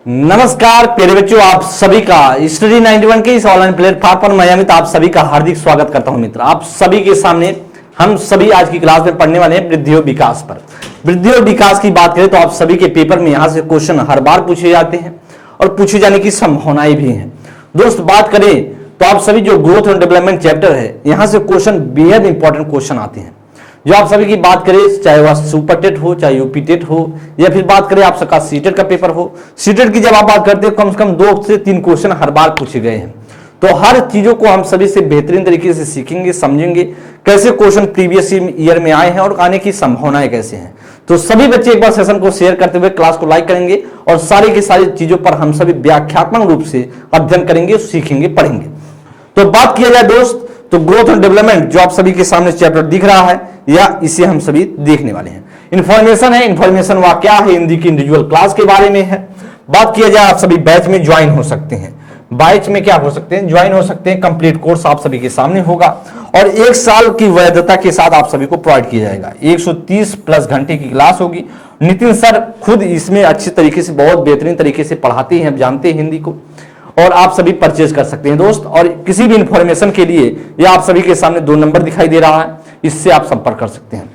नमस्कार प्यारे बच्चों, आप सभी का स्टडी 91 के इस ऑनलाइन प्लेटफॉर्म पर मैं अमित आप सभी का हार्दिक स्वागत करता हूं। मित्र, आप सभी के सामने हम सभी आज की क्लास में पढ़ने वाले हैं वृद्धि और विकास पर। वृद्धि और विकास की बात करें तो आप सभी के पेपर में यहां से क्वेश्चन हर बार पूछे जाते हैं और पूछे जाने की संभावनाएं भी हैं। दोस्त, बात करें तो आप सभी जो ग्रोथ और डेवलपमेंट चैप्टर है, यहां से क्वेश्चन बेहद इंपॉर्टेंट क्वेश्चन आते हैं। जो आप सभी की बात करें, चाहे वह सुपर टेट हो, चाहे यूपी टेट हो, या फिर बात करें आप सबका सीटेट का पेपर हो। सीटेट की जब आप बात करते हो, कम से कम 2 से 3 क्वेश्चन हर बार पूछे गए हैं। तो हर चीजों को हम सभी से बेहतरीन तरीके से सीखेंगे, समझेंगे कैसे क्वेश्चन प्रीवियस ईयर में आए हैं और आने की संभावनाएं कैसे हैं। तो सभी बच्चे एक बार सेशन को शेयर करते हुए क्लास को लाइक करेंगे और सारी की सारी चीजों पर हम सभी व्याख्यात्मक रूप से अध्ययन करेंगे, सीखेंगे, पढ़ेंगे। तो बात किया जाए दोस्त, तो ग्रोथ और डेवलपमेंट जो आप सभी के सामने चैप्टर दिख रहा है, या इसे हम सभी देखने वाले हैं। इंफॉर्मेशन है, इंफॉर्मेशन वह क्या है, हिंदी की इंडिविजुअल क्लास के बारे में है। बात किया जाए, आप सभी बैच में ज्वाइन हो सकते हैं। बैच में क्या हो सकते हैं, ज्वाइन हो सकते हैं। कंप्लीट कोर्स आप सभी के सामने होगा और 1 साल की वैधता के साथ आप सभी को प्रोवाइड किया जाएगा। 130 प्लस घंटे की क्लास होगी। नितिन सर खुद इसमें अच्छी तरीके से, बहुत बेहतरीन तरीके से पढ़ाते हैं, जानते हैं हिंदी को, और आप सभी परचेज कर सकते हैं दोस्त। और किसी भी इंफॉर्मेशन के लिए ये आप सभी के सामने 2 नंबर दिखाई दे रहा है, इससे आप संपर्क कर सकते हैं।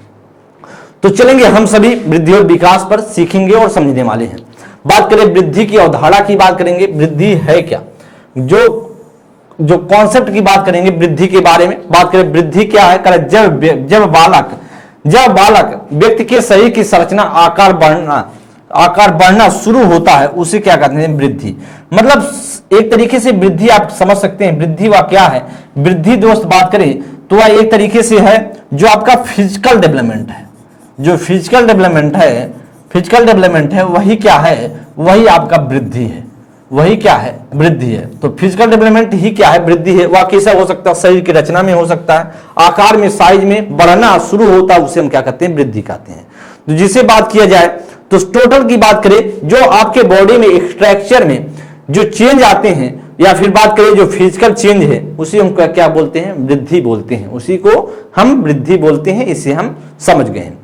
तो चलेंगे, हम सभी वृद्धि और विकास पर सीखेंगे और समझने वाले हैं। बात करें वृद्धि की अवधारणा की, बात करेंगे वृद्धि है क्या, जो कॉन्सेप्ट की बात करेंगे वृद्धि के बारे में। बात करें वृद्धि क्या है, करें जब बालक व्यक्ति के शरीर की संरचना आकार बढ़ना शुरू होता है, उसे क्या कहते हैं, वृद्धि। मतलब एक तरीके से वृद्धि आप समझ सकते हैं। वृद्धि वह क्या है, वृद्धि दोस्त बात करें तो वह एक तरीके से है जो आपका फिजिकल डेवलपमेंट है। जो फिजिकल डेवलपमेंट है वही क्या है, वही आपका वृद्धि है। वही क्या है, वृद्धि है। तो फिजिकल डेवलपमेंट ही क्या है, वृद्धि है। वह कैसा हो सकता है, शरीर की रचना में हो सकता है, आकार में, साइज में बढ़ना शुरू होता है, उसे हम क्या कहते हैं, वृद्धि कहते हैं। तो जिसे बात किया जाए तो टोटल की बात करें, जो आपके बॉडी में स्ट्रक्चर में जो चेंज आते हैं, या फिर बात करें जो फिजिकल चेंज है, उसी हम क्या बोलते हैं, वृद्धि बोलते हैं। उसी को हम वृद्धि बोलते हैं। इसे हम समझ गए हैं।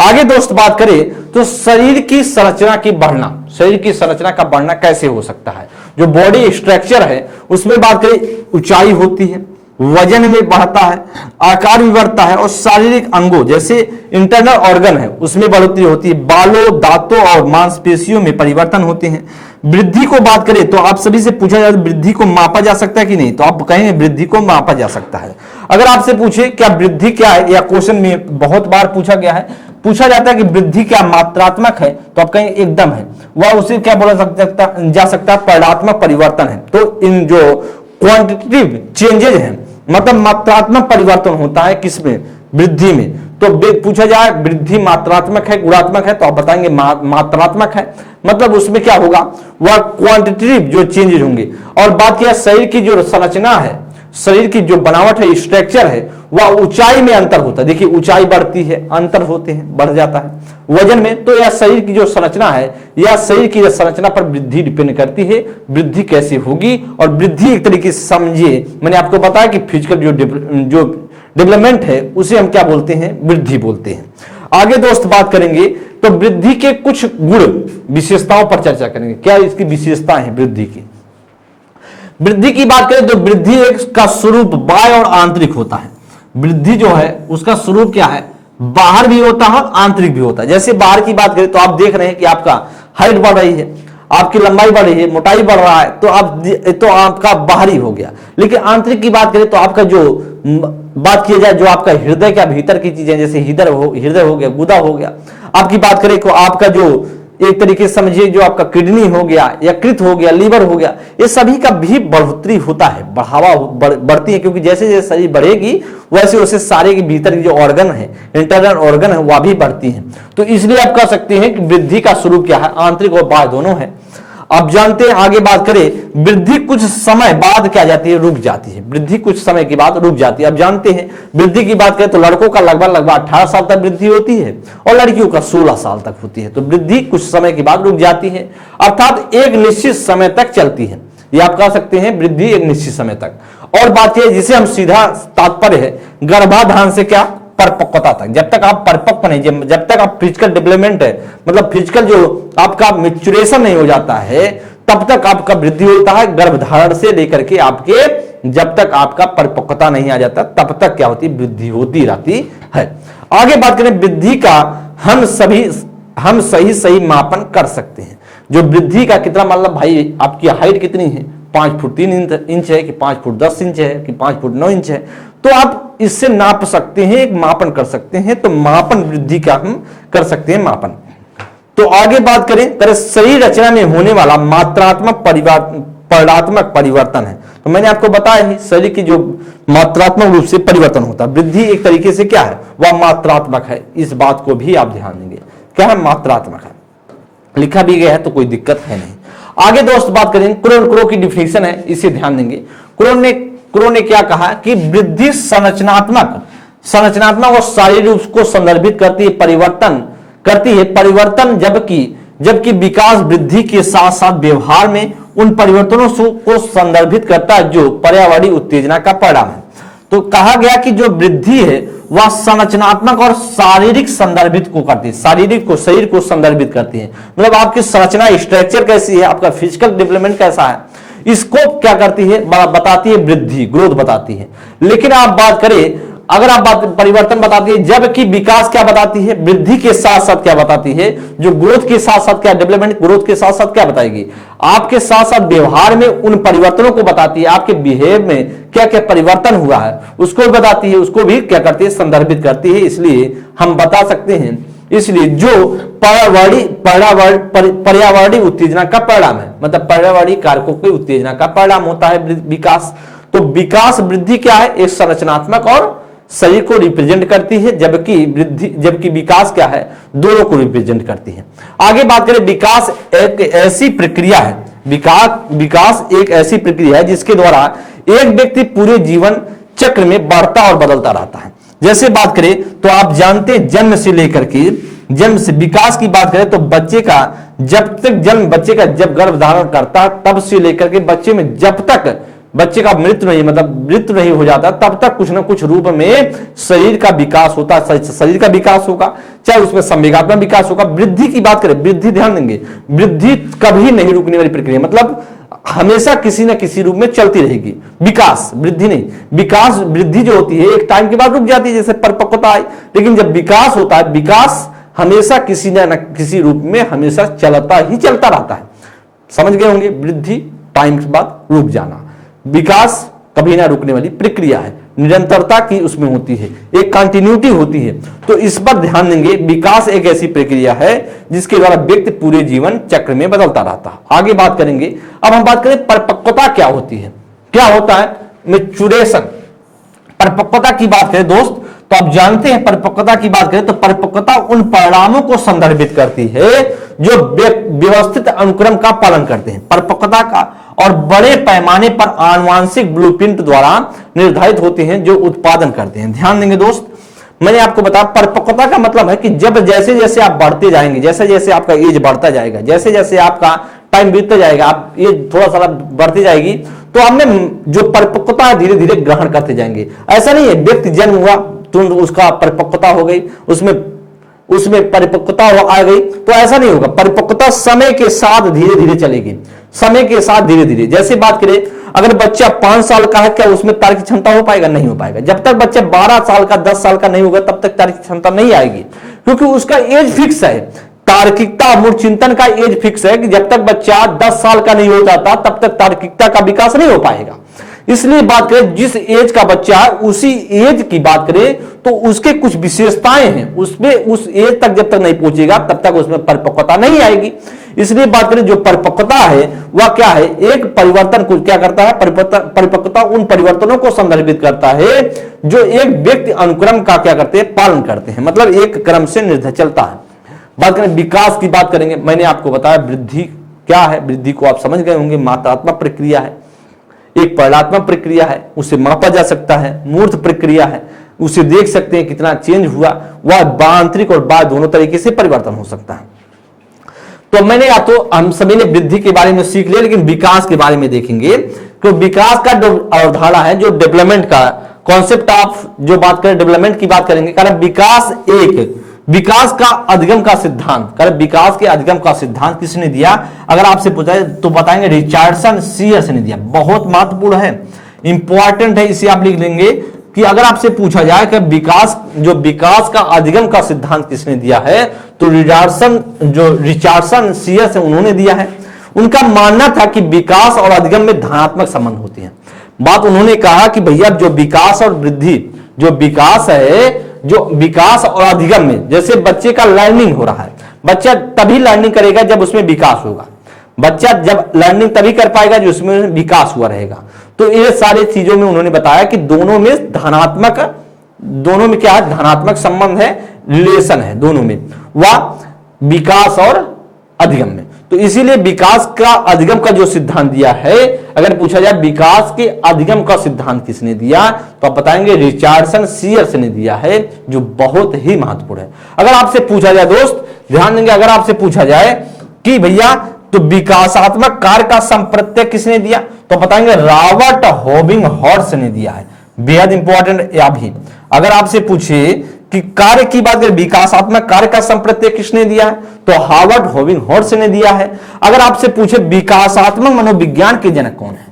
आगे दोस्त बात करें तो शरीर की संरचना की बढ़ना, शरीर की संरचना का बढ़ना कैसे हो सकता है। जो बॉडी स्ट्रक्चर है उसमें बात करें, ऊंचाई होती है, वजन में बढ़ता है, आकार भी बढ़ता है, और शारीरिक अंगों जैसे इंटरनल ऑर्गन है उसमें बढ़ोतरी होती है। बालों, दांतों और मांसपेशियों में परिवर्तन होते हैं। वृद्धि को बात करें तो आप सभी से पूछा जाए वृद्धि को मापा जा सकता है कि नहीं, तो आप कहेंगे वृद्धि को मापा जा सकता है। अगर आपसे पूछे क्या वृद्धि क्या है, या क्वेश्चन में बहुत बार पूछा गया है, पूछा जाता है कि वृद्धि क्या मात्रात्मक है, तो आप कहेंगे एकदम है। वह उसे क्या बोला जा सकता है, परिणात्मक परिवर्तन है। तो इन जो क्वांटिटेटिव चेंजेज हैं, मतलब मात्रात्मक परिवर्तन होता है किसमें, वृद्धि में। तो पूछा जाए वृद्धि मात्रात्मक है, गुणात्मक है, तो आप बताएंगे मात्रात्मक है। मतलब उसमें क्या होगा, वह क्वांटिटेटिव जो चेंजेज होंगे। और बात किया शरीर की जो संरचना है, शरीर की जो बनावट है, स्ट्रक्चर है, वह ऊंचाई में अंतर होता है। देखिए ऊंचाई बढ़ती है, अंतर होते हैं, बढ़ जाता है। वजन में तो यह शरीर की जो संरचना है, या शरीर की संरचना पर वृद्धि डिपेंड करती है। वृद्धि कैसे होगी, और वृद्धि एक तरीके से समझिए, मैंने आपको बताया कि फिजिकल जो डेवलपमेंट है उसे हम क्या बोलते हैं, वृद्धि बोलते हैं। आगे दोस्त बात करेंगे तो वृद्धि के कुछ गुण विशेषताओं पर चर्चा करेंगे। क्या इसकी विशेषताएं हैं वृद्धि की। वृद्धि की बात करें तो वृद्धि का स्वरूप बाह्य और आंतरिक होता है। वृद्धि जो है उसका स्वरूप क्या है, बाहर भी होता है, आंतरिक भी होता है। जैसे बाहर की बात करें तो आप देख रहे हैं कि आपका हाइट बढ़ रही है, आपकी लंबाई बढ़ रही है, मोटाई बढ़ रहा है, तो आपका बाहरी हो गया। लेकिन आंतरिक की बात करें तो आपका जो बात किया जाए, जो आपका हृदय का भीतर की चीजें, जैसे हृदय हो गया, गुदा हो गया। आपकी बात करें तो आपका जो एक तरीके से समझिए, जो आपका किडनी हो गया, यकृत हो गया, लीवर हो गया, ये सभी का भी बढ़ोतरी होता है, बढ़ावा बढ़ती है। क्योंकि जैसे जैसे शरीर बढ़ेगी वैसे वैसे सारे के भीतर की जो ऑर्गन है, इंटरनल ऑर्गन है, वह भी बढ़ती है। तो इसलिए आप कह सकते हैं कि वृद्धि का स्वरूप क्या है, आंतरिक और बाह्य दोनों है। अब जानते हैं, आगे बात करें, वृद्धि कुछ समय बाद क्या जाती है, रुक जाती है। वृद्धि कुछ समय के बाद रुक जाती है। अब जानते हैं वृद्धि की बात करें तो लड़कों का लगभग 18 साल तक वृद्धि होती है और लड़कियों का 16 साल तक होती है। तो वृद्धि कुछ समय के बाद रुक जाती है, अर्थात एक निश्चित समय तक चलती है। ये आप कह सकते हैं वृद्धि एक निश्चित समय तक। और बात यह जिसे हम सीधा तात्पर्य है गर्भाधान से क्या परिपक्वता तक, जब तक आप परिपक्व नहीं, जब तक आप फिजिकल डेवलपमेंट है, मतलब फिजिकल जो आपका मेच्योरेशन नहीं हो जाता है, तब तक आपका वृद्धि होता है। गर्भधारण से लेकर के आपके, जब तक आपका परिपक्वता नहीं आ जाता तब तक क्या होती, वृद्धि होती रहती है। आगे बात करें वृद्धि का, हम सही मापन कर सकते हैं। जो वृद्धि का कितना, मतलब भाई आपकी हाइट कितनी है, 5 फुट 3 इंच है कि 5 फुट 10 इंच है कि 5 फुट 9 इंच है, तो आप इससे नाप सकते हैं, एक मापन कर सकते हैं। तो मापन वृद्धि का हम कर सकते हैं मापन। तो आगे बात करें शरीर रचना में होने वाला मात्रात्मक परिणात्मक परिवर्तन है। तो मैंने आपको बताया ही शरीर की जो मात्रात्मक रूप से परिवर्तन होता है, वृद्धि एक तरीके से क्या है, वह मात्रात्मक है। इस बात को भी आप ध्यान देंगे, क्या है, मात्रात्मक है, लिखा भी गया है तो कोई दिक्कत है नहीं। आगे दोस्त बात करें क्रो की डिफिनेशन है, इसे ध्यान देंगे। क्रो ने क्या कहा कि वृद्धि संरचनात्मक और शारीरिक रूप को संदर्भित करती है, परिवर्तन, जबकि विकास वृद्धि के साथ साथ व्यवहार में उन परिवर्तनों को संदर्भित करता है जो पर्यावरणीय उत्तेजना का परिणाम है। तो कहा गया कि जो वृद्धि है वह संरचनात्मक और शारीरिक संदर्भित को करती है, शरीर को संदर्भित करती है। मतलब आपकी संरचना, स्ट्रक्चर कैसी है, आपका फिजिकल डेवलपमेंट कैसा है, इसको क्या करती है, बताती है, वृद्धि, ग्रोथ बताती है। लेकिन आप बात करें, अगर आप बात परिवर्तन बताती है, जबकि विकास क्या बताती है, वृद्धि के साथ साथ क्या बताती है, जो ग्रोथ के साथ साथ क्या, डेवलपमेंट ग्रोथ के साथ साथ क्या बताएगी, आपके साथ साथ व्यवहार में उन परिवर्तनों को बताती है, आपके बिहेव में क्या क्या परिवर्तन हुआ है उसको बताती है, उसको भी क्या करती है, संदर्भित करती है। इसलिए हम बता सकते हैं, इसलिए जो पर्यावरणीय उत्तेजना का परिणाम है, मतलब पर्यावरणीय कारकों की उत्तेजना का परिणाम होता है विकास। तो विकास वृद्धि क्या है, एक संरचनात्मक और शरीर को रिप्रेजेंट करती है, जबकि विकास क्या है, दोनों को रिप्रेजेंट करती है। आगे बात करें, विकास एक ऐसी प्रक्रिया है, विकास एक ऐसी प्रक्रिया है जिसके द्वारा एक व्यक्ति पूरे जीवन चक्र में बढ़ता और बदलता रहता है। जैसे बात करें तो आप जानते हैं जन्म से विकास की बात करें तो बच्चे का जब गर्भ धारण करता है तब से लेकर के बच्चे में, जब तक बच्चे का मृत्यु नहीं हो जाता, तब तक कुछ ना कुछ रूप में शरीर का विकास होता है, शरीर का विकास होगा, चाहे उसमें संवेगात्मक विकास होगा। वृद्धि की बात करें, वृद्धि ध्यान देंगे, वृद्धि कभी नहीं रुकने वाली प्रक्रिया, मतलब हमेशा किसी न किसी रूप में चलती रहेगी। विकास, वृद्धि नहीं, विकास वृद्धि जो होती है एक टाइम के बाद रुक जाती है, जैसे परिपक्वता आई, लेकिन जब विकास होता है, विकास हमेशा किसी न किसी रूप में हमेशा चलता रहता है। समझ गए होंगे, वृद्धि टाइम के बाद रुक जाना, विकास कभी ना रुकने वाली प्रक्रिया है, निरंतरता की उसमें होती है, एक कंटिन्यूटी होती है। तो इस पर ध्यान देंगे, विकास एक ऐसी प्रक्रिया है जिसके द्वारा व्यक्ति पूरे जीवन चक्र में बदलता रहता है। आगे बात करेंगे, अब हम बात करें परिपक्वता क्या होती है, क्या होता है, मैच्योरेशन। परिपक्वता की बात करें दोस्त तो आप जानते हैं, परिपक्वता की बात करें तो परिपक्वता उन परिणामों को संदर्भित करती है जो व्यवस्थित अनुक्रम का पालन करते हैं। परिपक्वता का और बड़े पैमाने पर आनुवांशिक ब्लूप्रिंट द्वारा निर्धारित होते हैं जो उत्पादन करते हैं। ध्यान देंगे दोस्त, मैंने आपको बताया परिपक्वता का मतलब है कि जब जैसे जैसे आप बढ़ते जाएंगे, जैसे जैसे आपका एज बढ़ता जाएगा, जैसे जैसे आपका टाइम बीतता जाएगा, आप एज थोड़ा सा बढ़ती जाएगी, तो आप में जो परिपक्वता है धीरे धीरे ग्रहण करते जाएंगे। ऐसा नहीं है व्यक्ति जन्म हुआ तुरंत उसका परिपक्वता हो गई, उसमें परिपक्वता आ गई, तो ऐसा नहीं होगा। परिपक्वता समय के साथ धीरे धीरे चलेगी, समय के साथ धीरे धीरे। जैसे बात करें, अगर बच्चा 5 साल का है, क्या उसमें तर्क क्षमता हो पाएगा? नहीं हो पाएगा। जब तक बच्चा 12 साल का 10 साल का नहीं होगा तब तक तर्क क्षमता नहीं आएगी, क्योंकि उसका एज फिक्स है। तार्किकता, मूल चिंतन का एज फिक्स है कि जब तक बच्चा 10 साल का नहीं हो जाता तब तक तार्किकता का विकास नहीं हो पाएगा। इसलिए बात करें जिस एज का बच्चा है उसी एज की बात करें तो उसके कुछ विशेषताएं हैं, उसमें उस एज तक जब तक नहीं पहुंचेगा तब तक उसमें परिपक्वता नहीं आएगी। इसलिए बात करें जो परिपक्वता है वह क्या है, एक परिवर्तन को क्या करता है, परिपक्वता उन परिवर्तनों को संदर्भित करता है जो एक व्यक्ति अनुक्रम का क्या करते हैं, पालन करते हैं, मतलब एक क्रम से निर्धारित चलता है। बात करें विकास की बात करेंगे, मैंने आपको बताया वृद्धि क्या है, वृद्धि को आप समझ गए होंगे, मात्रात्मक प्रक्रिया है, एक परिणात्मक प्रक्रिया है, उसे मापा जा सकता है, मूर्त प्रक्रिया है, उसे देख सकते हैं कितना चेंज हुआ, वह आंतरिक और बाह्य दोनों तरीके से परिवर्तन हो सकता है। तो मैंने या तो हम सभी ने वृद्धि के बारे में सीख लिया, लेकिन विकास के बारे में देखेंगे। तो विकास का जो अवधारणा है, जो डेवलपमेंट का कॉन्सेप्ट ऑफ जो बात करें डेवलपमेंट की बात करेंगे, कारण विकास का अधिगम का सिद्धांत, कारण विकास के अधिगम का सिद्धांत किसने दिया? अगर आपसे पूछा जाए तो बताएंगे रिचर्डसन सीयर्स ने दिया। बहुत महत्वपूर्ण है, इंपॉर्टेंट है, इसे आप लिख लेंगे कि अगर आपसे पूछा जाए कि विकास का अधिगम का सिद्धांत किसने दिया है, तो रिचर्डसन सीयर्स उन्होंने दिया है। उनका मानना था कि विकास और अधिगम में धनात्मक संबंध होते हैं। बात उन्होंने कहा कि भैया जो विकास और वृद्धि, जो विकास है, जो विकास और अधिगम में, जैसे बच्चे का लर्निंग हो रहा है, बच्चा तभी लर्निंग करेगा जब उसमें विकास होगा। बच्चा जब लर्निंग तभी कर पाएगा जो उसमें विकास हुआ रहेगा। तो ये सारी चीजों में उन्होंने बताया कि दोनों में क्या धनात्मक संबंध है, रिलेशन है दोनों में, वह विकास और अधिगम में। तो इसीलिए विकास का अधिगम का जो सिद्धांत दिया है, अगर पूछा जाए विकास के अधिगम का सिद्धांत किसने दिया, तो आप बताएंगे रिचर्डसन सीयर्स ने दिया है, जो बहुत ही महत्वपूर्ण है। अगर आपसे पूछा जाए दोस्त, ध्यान देंगे, अगर आपसे पूछा जाए कि भैया तो विकासात्मक कार्य का संप्रत्यय किसने दिया, तो बताएंगे रॉबर्ट हॉबिंगहॉर्स्ट ने दिया है। बेहद इंपॉर्टेंट या भी। अगर आपसे पूछे कि कार्य की बात करें, विकासात्मक कार्य का संप्रत्यय किसने दिया है, तो हार्वर्ड हॉबिंगहॉर्स्ट ने दिया है। अगर आपसे पूछे विकासात्मक मनोविज्ञान के जनक कौन है,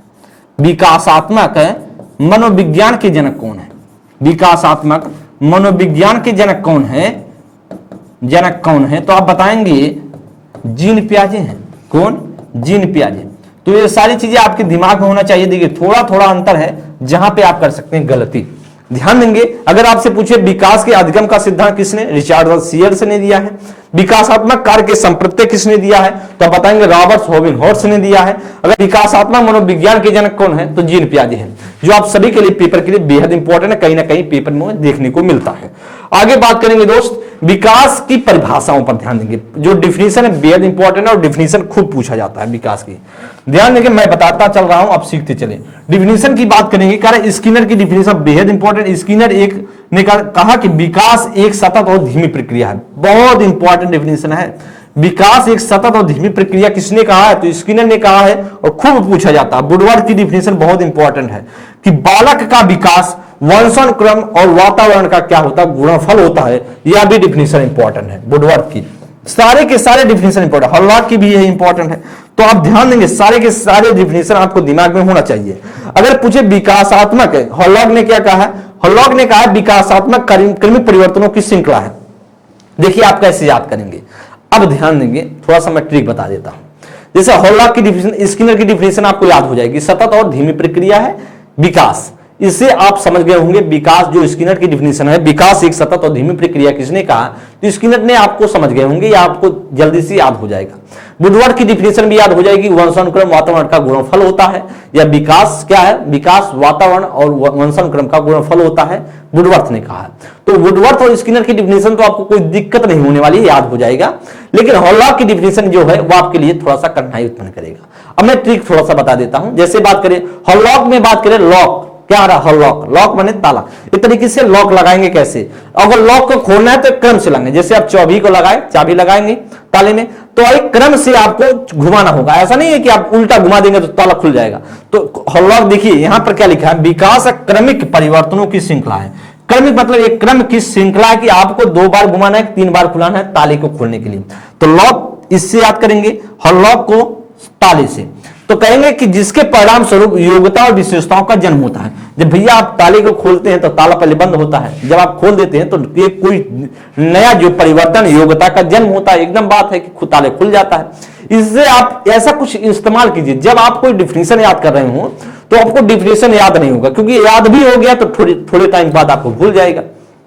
विकासात्मक मनोविज्ञान के जनक कौन है, विकासात्मक मनोविज्ञान के जनक कौन है, तो आप बताएंगे जीन पियाजे हैं। कौन? जीन पियाजे। तो ये सारी चीजें आपके दिमाग में होना चाहिए। देखिए थोड़ा थोड़ा अंतर है जहां पे आप कर सकते हैं गलती, ध्यान देंगे। अगर आपसे पूछे विकास के अधिगम का सिद्धांत किसने, रिचर्डसन सीयर्स ने दिया है। विकासात्मक कार्य के संप्रत्यय किसने दिया है, तो आप बताएंगे रॉबर्ट हॉबिंगहॉर्स्ट ने दिया है। अगर विकासात्मक मनोविज्ञान के जनक कौन है, तो जीन पियाजे हैं, जो आप सभी के लिए पेपर के लिए बेहद इंपॉर्टेंट है, कहीं ना कहीं पेपर में देखने को मिलता है। आगे बात करेंगे दोस्त, विकास की परिभाषाओं पर ध्यान देंगे। जो डिफिनीशन है बेहद इंपॉर्टेंट है और डिफिनीशन खूब पूछा जाता है विकास की, ध्यान देंगे। मैं बताता चल रहा हूं, आप सीखते चले। डिफिनीशन की बात करेंगे, कारण स्किनर की डिफिनीशन बेहद इंपॉर्टेंट। स्किनर एक ने कहा कि विकास एक सतत और धीमी प्रक्रिया है। बहुत इंपॉर्टेंट डिफिनीशन है, विकास एक सतत और धीमी प्रक्रिया। किसने कहा है, तो स्किनर ने कहा है और खूब पूछा जाता है। वुडवर्ड की डिफिनीशन बहुत इंपॉर्टेंट है कि बालक का विकास वंशानुक्रम और वातावरण का क्या होता है, गुणनफल होता है। यह भी डिफिनीशन इंपॉर्टेंट है वुडवर्ड की। सारे के सारे डिफिनीशन इंपॉर्टेंट, हॉलॉक की भी यह इंपॉर्टेंट है। तो आप ध्यान देंगे, सारे के सारे डिफिनीशन आपको दिमाग में होना चाहिए। अगर पूछे विकासात्मक है, हॉलॉक ने क्या कहा है, हॉलॉक ने कहा विकासात्मक क्रमिक परिवर्तनों की श्रृंखला है। देखिए आप कैसे याद करेंगे, अब ध्यान देंगे, थोड़ा सा मैं ट्रिक बता देता हूं। जैसे हॉलॉक की डिफिनीशन, स्किनर की डिफिनीशन आपको याद हो जाएगी, सतत और धीमी प्रक्रिया है विकास। इससे आप समझ गए होंगे विकास, जो स्किनर की डिफिनीशन है, विकास एक सतत और धीमी प्रक्रिया किसने कहा, तो स्किनर ने आपको समझ गए होंगे, या आपको जल्दी से याद हो जाएगा। वुडवर्ड की डिफिनीशन भी याद हो जाएगी, वंशानुक्रम वातावरण का गुणनफल होता है, या विकास क्या है, विकास वातावरण और वंशानुक्रम का गुणनफल होता है, वुडवर्ड ने कहा। तो वुडवर्ड और स्किनर की डिफिनीशन तो आपको कोई दिक्कत नहीं होने वाली, याद हो जाएगा। लेकिन हॉलॉक की डिफिनीशन जो है वो आपके लिए थोड़ा सा कठिनाई उत्पन्न करेगा। अब मैं ट्रिक थोड़ा सा बता देता हूं। जैसे बात करें हॉलॉक में, बात करें लॉक, क्या आ रहा है, लॉक, लॉक माने ताला। इस तरीके से लॉक लगाएंगे कैसे, अगर लॉक को खोलना है तो क्रम से लगाएंगे। जैसे आप चाबी को लगाए, चाबी लगाएंगे ताले में, तो एक क्रम से आपको घुमाना होगा। ऐसा नहीं है कि आप उल्टा घुमा देंगे तो ताला खुल जाएगा। तो लॉक देखिए यहां पर क्या लिखा है, विकास क्रमिक परिवर्तनों की श्रृंखला है। क्रमिक मतलब एक क्रम की श्रृंखला है कि आपको 2 बार घुमाना है, 3 बार खुलाना है ताले को खोलने के लिए। तो लॉक इससे याद करेंगे, लॉक को ताले से। तो कहेंगे कि जिसके परिणाम स्वरूप योग्यता और विशेषताओं का जन्म होता है। जब भैया आप ताले को खोलते हैं तो ताला पहले बंद होता है, जब आप खोल देते हैं तो ये कोई नया जो परिवर्तन, योग्यता का जन्म होता है। एकदम बात है कि ताले खुल जाता है। इससे आप ऐसा कुछ इस्तेमाल कीजिए, जब आप कोई डिफिनीशन याद कर रहे हो तो आपको डिफिनीशन याद नहीं होगा, क्योंकि याद भी हो गया तो थोड़े टाइम बाद आपको भूल जाएगा,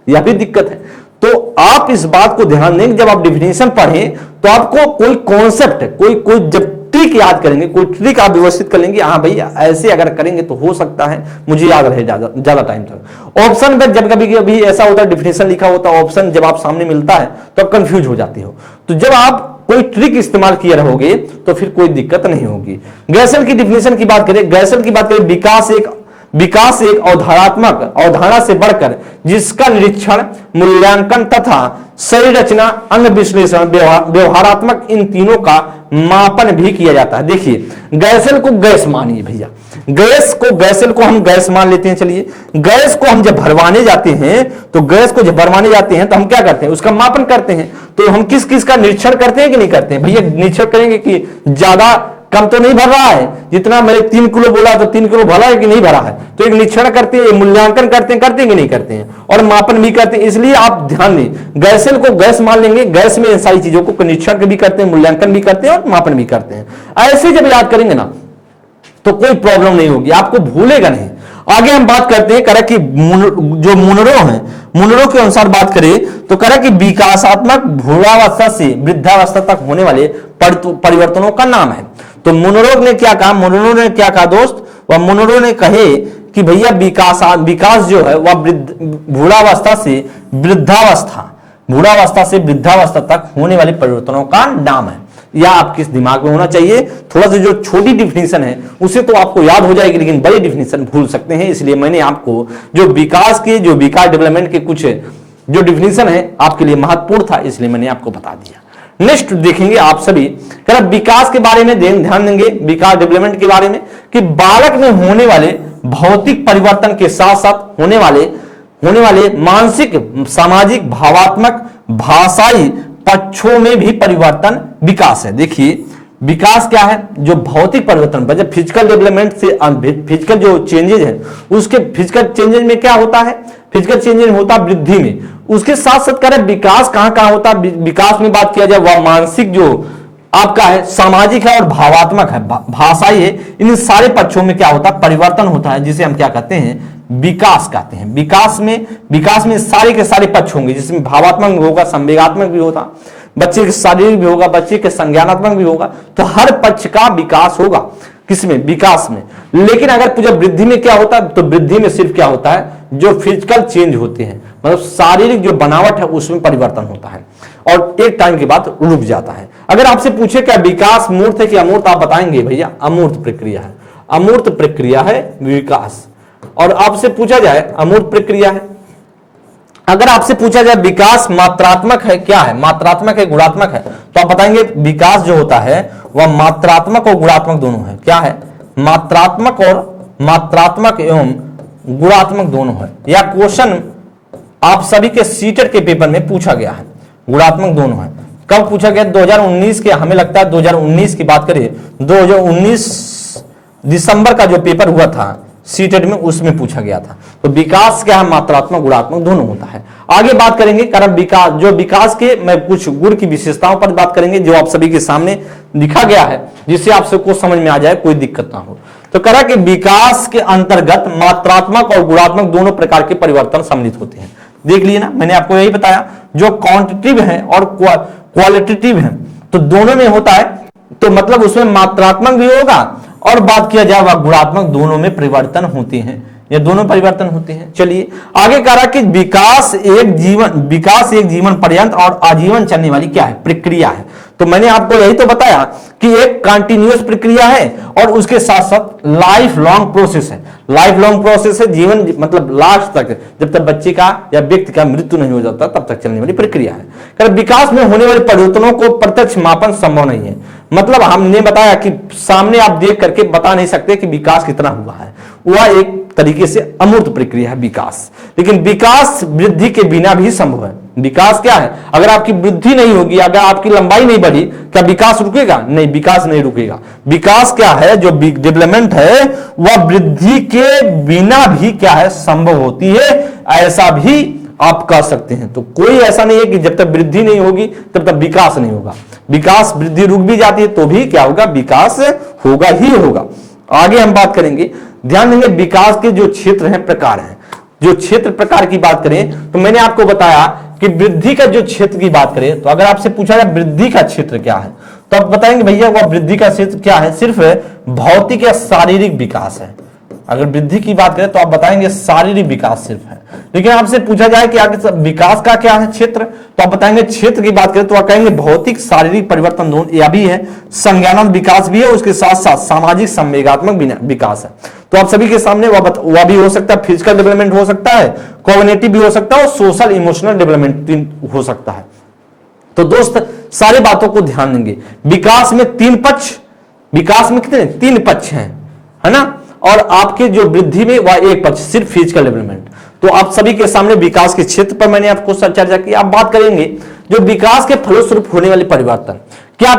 यह भी दिक्कत है। तो आप इस बात को ध्यान देंगे, जब आप डिफिनीशन पढ़ें तो आपको कोई कॉन्सेप्ट, कोई जब ट्रिक याद करेंगे, कोई ट्रिक आप व्यवस्थित कर लेंगे, हाँ भैया ऐसे अगर करेंगे तो हो सकता है मुझे याद रहे ज्यादा टाइम तक। ऑप्शन में जब कभी ऐसा होता है, डिफिनीशन लिखा होता है, ऑप्शन जब आप सामने मिलता है तो आप कंफ्यूज हो जाते हो। तो जब आप कोई ट्रिक इस्तेमाल किए रहोगे तो फिर कोई दिक्कत नहीं होगी। गैसल की डिफिनीशन की बात करें, गैसल की बात करें, विकास एक अवधारणात्मक अवधारणा से बढ़कर जिसका निरीक्षण, मूल्यांकन तथा शरीर रचना, अंग विश्लेषण, व्यवहारात्मक, इन तीनों का मापन भी किया जाता है। देखिए गैसेल को गैस मानिए भैया, गैसेल को हम गैस मान लेते हैं। चलिए गैस को हम जब भरवाने जाते हैं तो गैस को जब भरवाने जाते हैं तो हम क्या करते हैं, उसका मापन करते हैं। तो हम किस किस का निरीक्षण करते हैं कि नहीं करते हैं भैया? निरीक्षण करेंगे कि ज्यादा कम तो नहीं भर रहा है, जितना मैंने 3 किलो बोला तो 3 किलो भरा है कि नहीं भरा है, तो एक निरीक्षण करते हैं, मूल्यांकन करते हैं कि नहीं करते हैं, और मापन भी करते हैं। इसलिए आप ध्यान दें, गैसेल को गैस मान लेंगे, गैस में इन सारी चीजों को निरीक्षण भी करते हैं, मूल्यांकन भी करते हैं और मापन भी करते हैं। ऐसे जब याद करेंगे ना तो कोई प्रॉब्लम नहीं होगी, आपको भूलेगा नहीं। आगे हम बात करते हैं, करें कि जो मुनरो है, मुनरो के अनुसार बात करें तो करें कि विकासात्मक भ्रूणावस्था से वृद्धावस्था तक होने वाले परिवर्तनों का नाम है। तो मुनरो ने क्या कहा, मुनरो ने क्या कहा दोस्त, वह मुनरो ने कहे कि भैया विकास जो है वह भ्रूणावस्था से वृद्धावस्था तक होने वाले परिवर्तनों का नाम है। या आपके दिमाग में होना चाहिए, थोड़ा सा जो छोटी डिफिनीशन है उसे तो आपको याद हो जाएगी, लेकिन बड़ी डिफिनीशन भूल सकते हैं। इसलिए मैंने आपको जो विकास डेवलपमेंट के कुछ जो डिफिनीशन है आपके लिए महत्वपूर्ण था, इसलिए मैंने आपको बता दिया। नेक्स्ट देखेंगे आप सभी, विकास के बारे में ध्यान देंगे, विकास डेवलपमेंट के बारे में, कि बालक में होने वाले भौतिक परिवर्तन के साथ साथ होने वाले मानसिक, सामाजिक, भावात्मक, भाषाई पक्षों में भी परिवर्तन विकास है। देखिए विकास क्या है, जो भौतिक परिवर्तन, जब फिजिकल डेवलपमेंट से फिजिकल जो चेंजेज है, उसके फिजिकल चेंजेज में क्या होता है, फिजिकल चेंजेज होता है वृद्धि में। उसके साथ साथ करें विकास कहां होता है, विकास में बात किया जाए वह मानसिक जो आपका है, सामाजिक है और भावात्मक है, भाषाई है, इन सारे पक्षों में क्या होता है, परिवर्तन होता है, जिसे हम क्या कहते हैं, विकास कहते हैं। विकास में सारे के सारे पक्ष होंगे, जिसमें भावात्मक भी होगा, संवेगात्मक भी होगा, बच्चे के शारीरिक भी होगा, बच्चे के संज्ञानात्मक भी होगा, तो हर पक्ष का विकास होगा किसमें, विकास में। लेकिन अगर जब वृद्धि में क्या होता है, तो वृद्धि में सिर्फ क्या होता है, जो फिजिकल चेंज होते हैं, मतलब शारीरिक जो बनावट है उसमें परिवर्तन होता है और एक टाइम के बाद रुक जाता है। अगर आपसे पूछे क्या विकास मूर्त है कि अमूर्त, आप बताएंगे भैया अमूर्त प्रक्रिया है, अमूर्त प्रक्रिया है विकास। और आपसे पूछा जाए अमूर्त प्रक्रिया है, अगर आपसे पूछा जाए विकास मात्रात्मक है, क्या है, मात्रात्मक है गुणात्मक है, तो आप बताएंगे विकास जो होता है वह मात्रात्मक और गुणात्मक दोनों है। क्या है, मात्रात्मक एवं गुणात्मक दोनों है। या क्वेश्चन आप सभी के सीटेट के पेपर में पूछा गया है, गुणात्मक दोनों है। कब पूछा गया, 2019 के, हमें लगता है 2019 की बात करें, 2019 दिसंबर का जो पेपर हुआ था सीटेट में, उसमें पूछा गया था। तो विकास क्या है, मात्रात्मक गुणात्मक दोनों होता है। आगे बात करेंगे कारण विकास के मैं कुछ गुण की विशेषताओं पर बात करेंगे, जो आप सभी के सामने लिखा गया है, जिससे आप सबको समझ में आ जाए, कोई दिक्कत ना हो। तो करा कि विकास के अंतर्गत मात्रात्मक और गुणात्मक दोनों प्रकार के परिवर्तन सम्मिलित होते हैं। देख लिए ना, मैंने आपको यही बताया, जो क्वांटिटिव है और क्वालिटेटिव है, तो दोनों में होता है, तो मतलब उसमें मात्रात्मक भी होगा और बात किया जाए वह गुणात्मक, दोनों में परिवर्तन होते हैं, ये दोनों परिवर्तन होते हैं। चलिए आगे कह रहा कि विकास एक जीवन पर्यंत और आजीवन चलने वाली क्या है, प्रक्रिया है। तो मैंने आपको यही तो बताया कि एक कंटिन्यूअस प्रक्रिया है और उसके साथ साथ लाइफ लॉन्ग प्रोसेस है। लाइफ लॉन्ग प्रोसेस है, जीवन मतलब लास्ट तक, जब तक बच्चे का या व्यक्ति का मृत्यु नहीं हो जाता तब तक चलने वाली प्रक्रिया है। विकास में होने वाले परिवर्तनों को प्रत्यक्ष मापन संभव नहीं है। मतलब हमने बताया कि सामने आप देख करके बता नहीं सकते कि विकास कितना हुआ है, वह एक तरीके से अमूर्त प्रक्रिया है विकास। लेकिन विकास वृद्धि के बिना भी संभव है। विकास क्या है, अगर आपकी वृद्धि नहीं होगी, अगर आपकी लंबाई नहीं बढ़ी, क्या विकास रुकेगा? नहीं, विकास नहीं रुकेगा। विकास क्या है, जो डेवलपमेंट है वह वृद्धि के बिना भी क्या है, संभव होती है, ऐसा भी आप कह सकते हैं। तो कोई ऐसा नहीं है कि जब तक वृद्धि नहीं होगी तब तक विकास नहीं होगा। विकास वृद्धि रुक भी जाती है तो भी क्या होगा, विकास होगा ही होगा। आगे हम बात करेंगे, ध्यान देंगे विकास के जो क्षेत्र हैं, प्रकार हैं। जो क्षेत्र प्रकार की बात करें तो मैंने आपको बताया कि वृद्धि का जो क्षेत्र की बात करें, तो अगर आपसे पूछा जाए वृद्धि का क्षेत्र क्या है, तो आप बताएंगे भैया वह वृद्धि का क्षेत्र क्या है, सिर्फ भौतिक या शारीरिक विकास है। अगर वृद्धि की बात करें तो आप बताएंगे शारीरिक विकास सिर्फ है। लेकिन आपसे पूछा जाए कि आगे विकास का क्या है क्षेत्र, तो आप बताएंगे क्षेत्र की बात करें तो आप कहेंगे भौतिक शारीरिक परिवर्तन दोनों, यह भी है, संज्ञानात्मक विकास भी है, उसके साथ साथ सामाजिक संवेगात्मक विकास है। तो आप सभी के सामने वह भी हो सकता है, फिजिकल डेवलपमेंट हो सकता है, कॉग्निटिव भी हो सकता है और सोशल इमोशनल डेवलपमेंट हो सकता है। तो दोस्त सारी बातों को ध्यान देंगे। विकास में तीन पक्ष, विकास में कितने? तीन पक्ष हैं, है ना। और आपके जो वृद्धि में वह एक पक्ष, सिर्फ फिजिकल डेवलपमेंट। तो आप सभी के सामने विकास के क्षेत्र पर मैंने आपको चर्चा की। आप बात करेंगे जो विकास के फलस्वरूप होने वाले परिवर्तन, क्या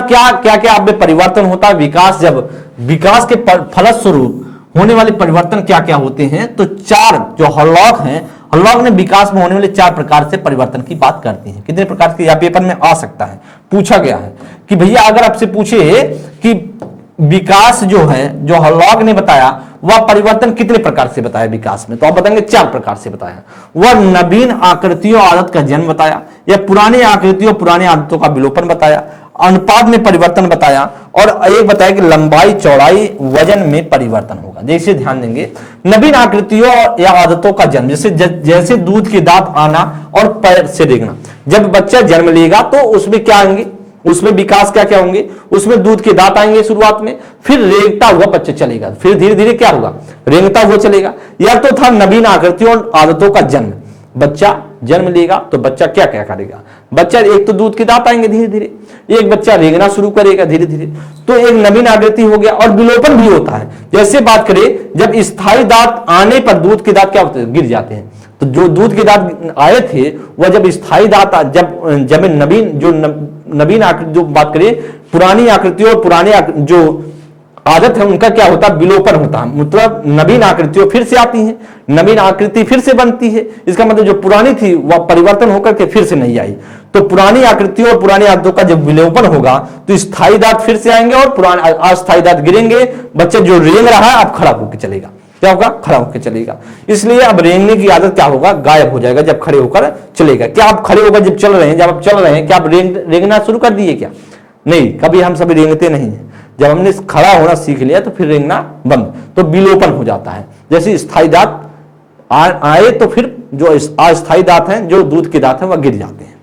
क्या आप में परिवर्तन होता है विकास, जब विकास के फलस्वरूप होने वाले परिवर्तन क्या क्या होते हैं। तो चार जो हॉलॉक हैं, हॉलॉक ने विकास में होने वाले चार प्रकार से परिवर्तन की बात करती हैं। कितने प्रकार के? या पेपर में आ सकता है, पूछा गया है कि भैया अगर आपसे पूछे कि विकास जो है, जो हॉलॉक ने बताया वह परिवर्तन कितने प्रकार से बताया विकास में, तो आप बताएंगे चार प्रकार से बताया। वह नवीन आकृतियों आदत का जन्म बताया, या पुरानी आकृतियों पुरानी आदतों का विलोपन बताया, अनुपात में परिवर्तन बताया, और एक बताया कि लंबाई चौड़ाई वजन में परिवर्तन होगा। जैसे ध्यान देंगे, नवीन आकृतियों या आदतों का जन्म, जैसे दूध के दांत आना और पैर से रेंगना। जब बच्चा जन्म लेगा तो उसमें क्या आएंगे, उसमें विकास क्या क्या होंगे, उसमें दूध के दांत आएंगे शुरुआत में, फिर रेंगता हुआ बच्चा चलेगा, फिर धीरे धीरे क्या होगा, रेंगता हुआ चलेगा। या तो था नवीन आकृतियों और आदतों का जन्म, बच्चा जन्म लेगा तो बच्चा क्या क्या करेगा, बच्चा एक तो दूध के दांत आएंगे धीरे धीरे, एक बच्चा रेंगना शुरू करेगा धीरे धीरे, तो एक नवीन आकृति हो गया। और विलोपन भी होता है, जैसे बात करें जब स्थायी दांत आने पर दूध के दांत क्या होते हैं, गिर जाते हैं। तो जो दूध के दांत आए थे वह जब स्थायी दांत, जब नवीन आकृति, जो बात करें पुरानी आकृतियों और पुरानी जो आदत है उनका क्या होता है, विलोपन होता है। मतलब नवीन आकृतियों फिर से आती हैं, नवीन आकृति फिर से बनती है। इसका मतलब जो पुरानी थी वह परिवर्तन होकर के फिर से नहीं आई। तो पुरानी आकृतियों और पुरानी आदतों का जब विलोपन होगा तो स्थायी दांत फिर से आएंगे और पुराने अस्थायी दांत गिरेंगे। बच्चा जो रेंग रहा है अब खड़ा होकर चलेगा, क्या होगा, खड़ा होकर चलेगा। इसलिए अब रेंगने की आदत क्या होगा, गायब हो जाएगा जब खड़े होकर चलेगा। क्या आप खड़े होकर जब चल रहे हैं, जब आप चल रहे हैं, क्या आप रेंगना शुरू कर दिए क्या? नहीं, कभी हम सभी रेंगते नहीं हैं। जब हमने खड़ा होना सीख लिया तो फिर रेंगना बंद, तो विलोपन हो जाता है। जैसे स्थायी दांत आए तो फिर जो अस्थायी दांत हैं, जो दूध के दांत हैं, वह गिर जाते हैं।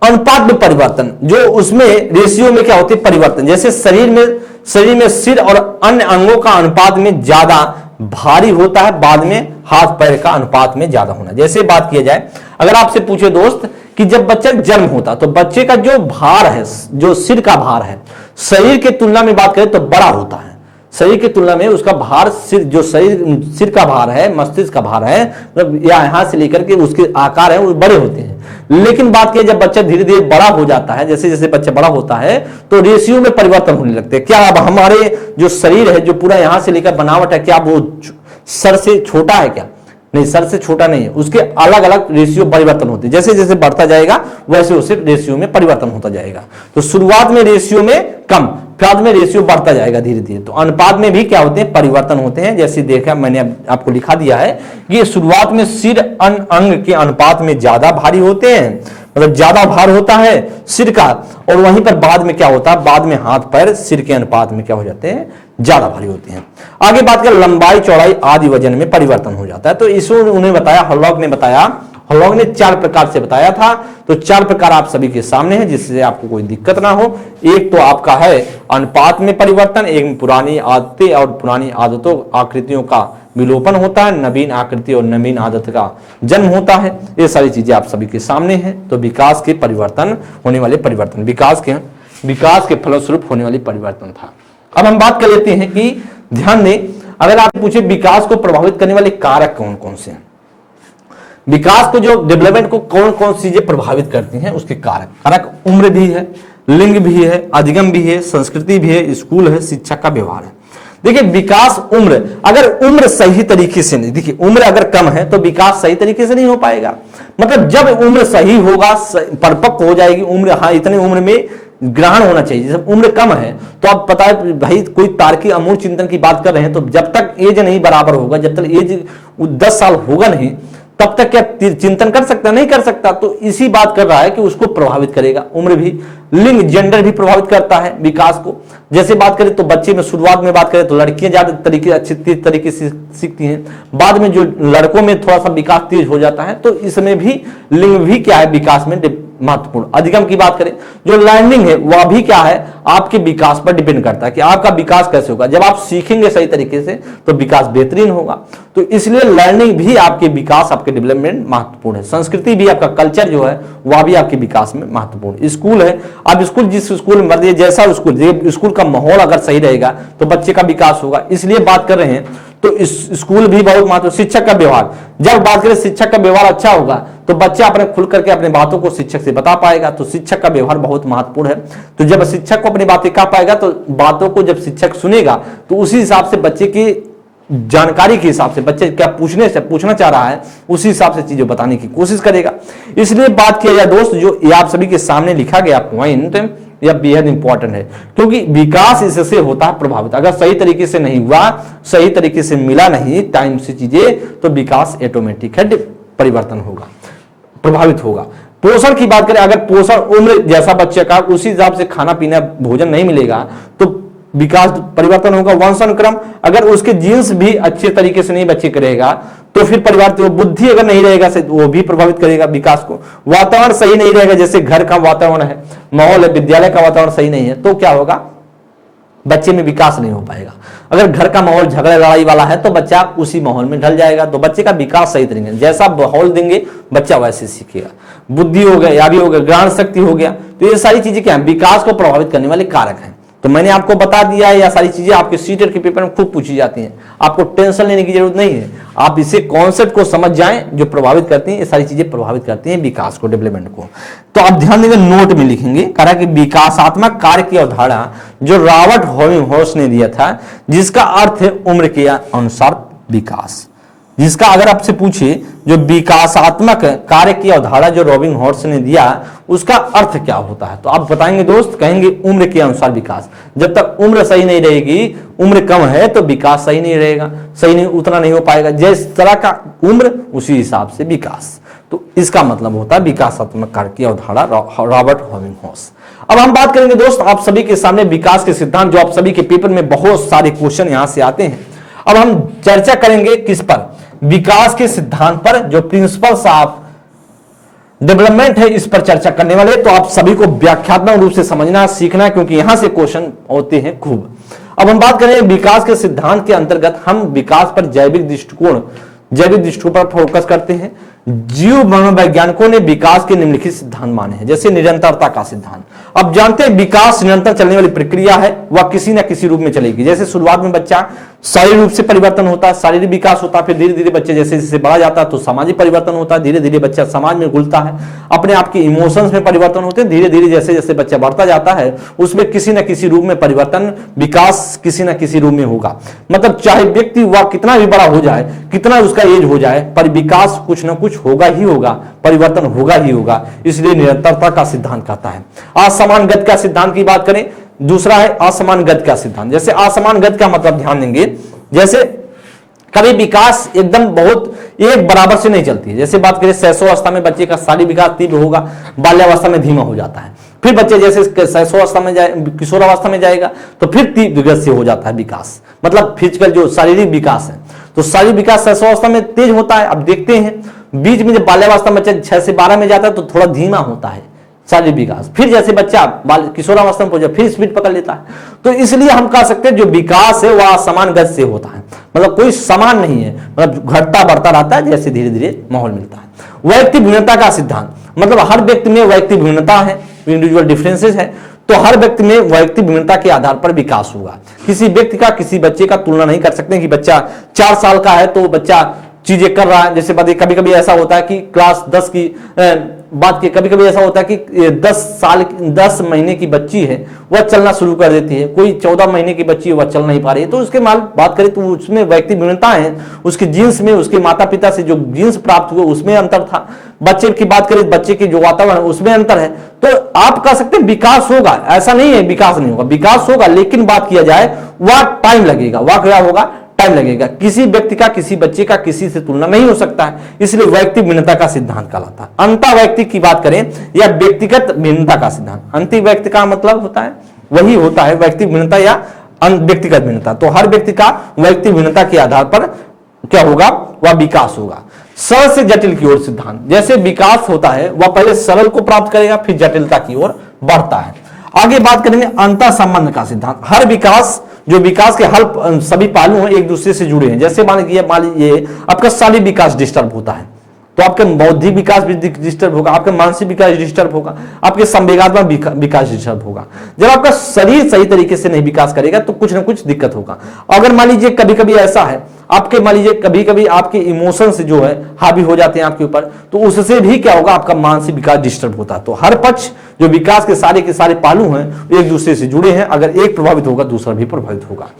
अनुपात में परिवर्तन, जो उसमें रेशियो में क्या होते हैं, परिवर्तन। जैसे शरीर में सिर और अन्य अंगों का अनुपात में ज्यादा भारी होता है, बाद में हाथ पैर का अनुपात में ज्यादा होना। जैसे बात किया जाए, अगर आपसे पूछे दोस्त कि जब बच्चा जन्म होता तो बच्चे का जो भार है, जो सिर का भार है, शरीर के तुलना में बात करें तो बड़ा होता है। शरीर की तुलना में उसका भार, सिर का भार है, मस्तिष्क का भार है, मतलब यहां से लेकर के उसके आकार है वो बड़े होते हैं। लेकिन बात किया जब बच्चा धीरे धीरे बड़ा हो जाता है, जैसे जैसे बच्चा बड़ा होता है तो रेशियो में परिवर्तन होने लगते हैं। क्या अब हमारे जो शरीर है, जो पूरा यहां से लेकर बनावट है, क्या वो सर से छोटा है क्या? नहीं, सर से छोटा नहीं है, उसके अलग अलग रेशियो परिवर्तन होते हैं। जैसे जैसे बढ़ता जाएगा वैसे वैसे रेशियो में परिवर्तन होता जाएगा। तो शुरुआत में रेशियो में कम, बाद में रेशियो बढ़ता जाएगा धीरे धीरे। तो अनुपात में भी क्या होते हैं, परिवर्तन होते हैं। जैसे देखा मैंने आपको लिखा दिया है कि शुरुआत में सिर अंग के अनुपात में ज्यादा भारी होते हैं, मतलब ज्यादा भार होता है सिर का, और वहीं पर बाद में क्या होता है, बाद में हाथ पैर सिर के अनुपात में क्या हो जाते हैं, ज्यादा भारी होते हैं। आगे बात करें, लंबाई चौड़ाई आदि वजन में परिवर्तन हो जाता है। तो इसको उन्हें बताया, हॉलॉक ने बताया, हॉलॉक ने चार प्रकार से बताया था। तो चार प्रकार आप सभी के सामने है, जिससे आपको कोई दिक्कत ना हो। एक तो आपका है अनुपात में परिवर्तन, एक पुरानी आदतें और पुरानी आदतों आकृतियों का विलोपन होता है, नवीन आकृति और नवीन आदत का जन्म होता है। ये सारी चीजें आप सभी के सामने हैं। तो विकास के परिवर्तन होने वाले परिवर्तन, विकास के फलस्वरूप होने वाली परिवर्तन था। अब हम बात कर लेते हैं कि ध्यान दें, अगर आप पूछे विकास को प्रभावित करने वाले कारक कौन कौन से हैं, विकास को जो डेवलपमेंट को कौन कौन सी चीजें प्रभावित करती हैं, उसके कारक उम्र भी है, लिंग भी है, अधिगम भी है, संस्कृति भी है, स्कूल है, शिक्षा का व्यवहार है। देखिए विकास उम्र, अगर उम्र सही तरीके से नहीं, देखिए उम्र अगर कम है तो विकास सही तरीके से नहीं हो पाएगा। मतलब जब उम्र सही होगा, परिपक्व हो जाएगी उम्र, हाँ इतने उम्र में ग्रहण होना चाहिए। जब उम्र कम है तो आप पता है भाई, कोई तार्किक अमूल चिंतन की बात कर रहे हैं, तो जब तक एज नहीं बराबर होगा, जब तक एज 10 साल होगा नहीं, तब तक क्या चिंतन कर सकता, नहीं कर सकता। तो इसी बात कर रहा है कि उसको प्रभावित करेगा उम्र भी। लिंग, जेंडर भी प्रभावित करता है विकास को। जैसे बात करें तो बच्चे में शुरुआत में बात करें तो लड़कियां ज्यादा अच्छी तरीके से सीखती हैं, बाद में जो लड़कों में थोड़ा सा विकास तेज हो जाता है। तो इसमें भी लिंग भी क्या है, विकास में महत्वपूर्ण। अधिगम की बात करें, जो लर्निंग है वह भी क्या है, आपके विकास पर डिपेंड करता है कि आपका विकास कैसे होगा। जब आप सीखेंगे सही तरीके से तो विकास बेहतरीन होगा। तो इसलिए लर्निंग भी आपके विकास, आपके डेवलपमेंट महत्वपूर्ण है। संस्कृति भी, आपका कल्चर जो है वह भी आपके विकास में महत्वपूर्ण। स्कूल है, अब स्कूल जिस स्कूल में जैसा स्कूल का माहौल अगर सही रहेगा तो बच्चे का विकास होगा। इसलिए बात कर रहे हैं तो इस स्कूल भी बहुत महत्व। शिक्षक का व्यवहार, जब बात करें शिक्षक का व्यवहार अच्छा होगा तो बच्चा अपने खुल करके अपने बातों को शिक्षक से बता पाएगा। तो शिक्षक का व्यवहार बहुत महत्वपूर्ण है। तो जब शिक्षक को अपनी बातें कह पाएगा तो बातों को जब शिक्षक सुनेगा तो उसी हिसाब से बच्चे की जानकारी के हिसाब से, बच्चे क्या पूछना चाह रहा है उसी हिसाब से चीजें बताने की कोशिश करेगा। इसलिए बात किया जाए दोस्त, जो ये आप सभी के सामने लिखा गया पॉइंट यह बेहद इंपॉर्टेंट है, क्योंकि विकास इससे होता है प्रभावित। अगर सही तरीके से नहीं हुआ, सही तरीके से मिला नहीं टाइम से चीजें, तो विकास ऑटोमेटिक है परिवर्तन होगा, प्रभावित होगा। पोषण की बात करें, अगर पोषण उम्र जैसा बच्चे का उसी हिसाब से खाना पीना भोजन नहीं मिलेगा तो विकास परिवर्तन होगा। वंशानुक्रम, अगर उसके जीन्स भी अच्छे तरीके से नहीं बच्चे करेगा तो फिर परिवार, तो बुद्धि अगर नहीं रहेगा वो भी प्रभावित करेगा विकास को। वातावरण सही नहीं रहेगा, जैसे घर का वातावरण है, माहौल है, विद्यालय का वातावरण सही नहीं है तो क्या होगा, बच्चे में विकास नहीं हो पाएगा। अगर घर का माहौल झगड़ा लड़ाई वाला है तो बच्चा उसी माहौल में ढल जाएगा। तो बच्चे का विकास सही तरीके, जैसा माहौल देंगे बच्चा वैसे सीखेगा। बुद्धि हो गया, याद हो गया, ग्रहण शक्ति हो गया, तो ये सारी चीजें क्या है, विकास को प्रभावित करने वाले कारक हैं। तो मैंने आपको बता दिया है, यह सारी चीजें आपके सीटेट के पेपर में खूब पूछी जाती हैं, आपको टेंशन लेने की जरूरत नहीं है। आप इसे कॉन्सेप्ट को समझ जाएं जो प्रभावित करती हैं, ये सारी चीजें प्रभावित करती हैं विकास को, डेवलपमेंट को। तो आप ध्यान देंगे, नोट में लिखेंगे, कहा कि विकासात्मक कार्य की अवधारणा जो रॉबर्ट हॉविंगहॉर्स्ट ने दिया था, जिसका अर्थ है उम्र के अनुसार विकास। जिसका अगर आपसे पूछे जो विकासात्मक कार्य की अवधारणा जो हॉविंगहॉर्स्ट ने दिया, उसका अर्थ क्या होता है, तो आप बताएंगे दोस्त, कहेंगे उम्र के अनुसार विकास। जब तक उम्र सही नहीं रहेगी, उम्र कम है तो विकास सही नहीं रहेगा, सही नहीं, उतना नहीं हो पाएगा। जिस तरह का उम्र उसी हिसाब से विकास। तो इसका मतलब होता है विकासात्मक कार्य की अवधारणा, रॉबर्ट हॉविंगहॉर्स्ट। अब हम बात करेंगे दोस्त आप सभी के सामने विकास के सिद्धांत, जो आप सभी के पेपर में बहुत सारे क्वेश्चन यहां से आते हैं। अब हम चर्चा करेंगे किस पर, विकास के सिद्धांत पर, जो प्रिंसिपल्स ऑफ डेवलपमेंट है, इस पर चर्चा करने वाले। तो आप सभी को व्याख्यात्मक रूप से समझना सीखना है, क्योंकि यहां से क्वेश्चन होते हैं खूब। अब हम बात करें विकास के सिद्धांत के अंतर्गत, हम विकास पर जैविक दृष्टिकोण पर फोकस करते हैं। जीव मनोवैज्ञानिकों ने विकास के निम्नलिखित सिद्धांत माने हैं, जैसे निरंतरता का सिद्धांत। अब जानते हैं विकास निरंतर चलने वाली प्रक्रिया है, वह किसी न किसी रूप में चलेगी। जैसे शुरुआत में बच्चा शारीरिक रूप से परिवर्तन होता है, शारीरिक विकास होता है, फिर धीरे धीरे बच्चे जैसे जैसे बड़ा जाता है तो सामाजिक परिवर्तन होता है, धीरे धीरे बच्चा समाज में घुलता है, अपने आप के इमोशंस में परिवर्तन होते हैं, धीरे धीरे जैसे जैसे बच्चा बढ़ता जाता है उसमें किसी न किसी रूप में परिवर्तन, विकास किसी न किसी रूप में होगा। मतलब चाहे व्यक्ति वह कितना भी बड़ा हो जाए, कितना उसका एज हो जाए, पर विकास कुछ न कुछ होगा ही होगा, परिवर्तन होगा ही होगा। इसलिए निरंतरता का सिद्धांत कहता है। असमान गति का सिद्धांत की बात करें, दूसरा है असमान गति का सिद्धांत। जैसे असमान गति का मतलब ध्यान देंगे, जैसे कभी विकास एकदम बहुत एक बराबर से नहीं चलती है। जैसे बात करें शैशवावस्था में बच्चे का शारीरिक विकास तीव्र होगा, बाल्यावस्था में धीमा हो जाता है, फिर बच्चे जैसे शैशवावस्था में जाए, किशोरावस्था में जाएगा तो फिर तीव्र गति से हो जाता है विकास, मतलब फिजिकल जो शारीरिक विकास है। तो शारीरिक विकास शैशवावस्था में तेज होता है। अब देखते हैं बीच में जब बाल्यावस्था में बच्चा 6 से 12 में जाता है तो थोड़ा धीमा होता है शारीरिक विकास, फिर जैसे बच्चा किशोरावस्था में पहुंचा फिर स्पीड पकड़ लेता है। तो इसलिए हम कह सकते हैं जो विकास है वह समान गति से होता है, मतलब कोई समान नहीं है, मतलब घटता बढ़ता रहता है जैसे धीरे धीरे माहौल मिलता है। वैयक्तिक भिन्नता का सिद्धांत, मतलब हर व्यक्ति में वैयक्तिक भिन्नता है, इंडिविजुअल डिफरेंसेस है, तो हर व्यक्ति में वैयक्तिक भिन्नता के आधार पर विकास होगा। किसी व्यक्ति का किसी बच्चे का तुलना नहीं कर सकते कि बच्चा 4 साल का है तो बच्चा चीजें कर रहा है। जैसे बात कभी कभी ऐसा होता है कि क्लास 10 की बात की, कभी कभी ऐसा होता है कि 10 महीने की बच्ची है वह चलना शुरू कर देती है, कोई 14 महीने की बच्ची है वह चल नहीं पा रही है। तो उसके बात करें तो उसमें वैयक्तिक भिन्नता है, उसके जीन्स में, उसके माता पिता से जो जीन्स प्राप्त हुए उसमें अंतर था। बच्चे की बात करें, बच्चे के जो वातावरण है उसमें अंतर है। तो आप कह सकते हैं विकास होगा, ऐसा नहीं है विकास नहीं होगा, विकास होगा, लेकिन बात किया जाए वह टाइम लगेगा, वह क्या होगा, टाइम लगेगा। किसी व्यक्ति का किसी बच्चे का किसी से तुलना नहीं हो सकता है, इसलिए वैयक्तिक भिन्नता का सिद्धांत कहलाता है। अंतर वैयक्तिक की बात करें या व्यक्तिगत भिन्नता का सिद्धांत, अंतर व्यक्ति का मतलब होता है वही होता है वैयक्तिक भिन्नता या व्यक्तिगत भिन्नता। तो हर व्यक्ति का वैयक्तिक भिन्नता के आधार पर क्या होगा, वह विकास होगा। सरल से जटिल की ओर सिद्धांत, जैसे विकास होता है वह पहले सरल को प्राप्त करेगा फिर जटिलता की ओर बढ़ता है। आगे बात करेंगे अंतर संबंध का सिद्धांत। हर विकास, जो विकास के हर सभी पहलू हैं एक दूसरे से जुड़े हैं। जैसे मान लीजिए आपका शारीरिक विकास डिस्टर्ब होता है तो आपका बौद्धिक विकास भी डिस्टर्ब होगा, आपका मानसिक विकास डिस्टर्ब होगा, आपके संवेगात्मक विकास डिस्टर्ब होगा। जब आपका शरीर सही तरीके से नहीं विकास करेगा तो कुछ ना कुछ दिक्कत होगा। अगर मान लीजिए कभी कभी ऐसा है आपके, मान लीजिए कभी कभी आपके इमोशंस जो है हावी हो जाते हैं आपके ऊपर, तो उससे भी क्या होगा, आपका मानसिक विकास डिस्टर्ब होता है। तो हर पक्ष जो विकास के सारे पहलू हैं एक दूसरे से जुड़े हैं। अगर एक प्रभावित होगा दूसरा भी प्रभावित होगा।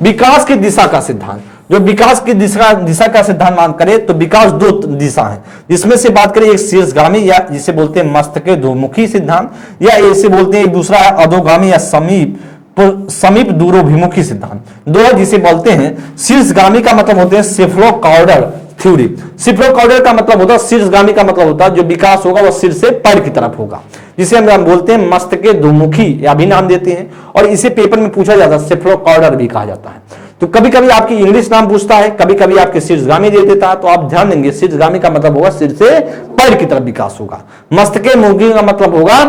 विकास की दिशा का सिद्धांत, जो विकास की दिशा का सिद्धांत मान करें तो विकास दो दिशा है, जिसमें से बात करें एक शीर्षगामी या जिसे बोलते हैं मस्तकेन्द्रोमुखी सिद्धांत, या इसे बोलते हैं एक दूसरा है अधोगामी या समीप दूरोभिमुखी सिद्धांत। दो है जिसे बोलते हैं शीर्षगामी का मतलब होते हैं सेफलोकॉर्डर थ्योरी। सेफलोकॉर्डर का मतलब होता है, शीर्षगामी का मतलब होता है जो विकास होगा वह सिर से पैर की तरफ होगा, जिसे हम बोलते हैं मस्तकेन्द्रोमुखी या भी नाम देते हैं। और इसे पेपर में पूछा जाता है, सेफलोकॉर्डर भी कहा जाता है। तो कभी कभी आपकी इंग्लिश नाम पूछता है, कभी कभी आपके शीर्षगामी दे देता है, तो आप ध्यान देंगे शीर्षगामी का मतलब होगा सिर से पैर की तरफ विकास होगा। मस्तकेन्द्रोमुखी का मतलब होगा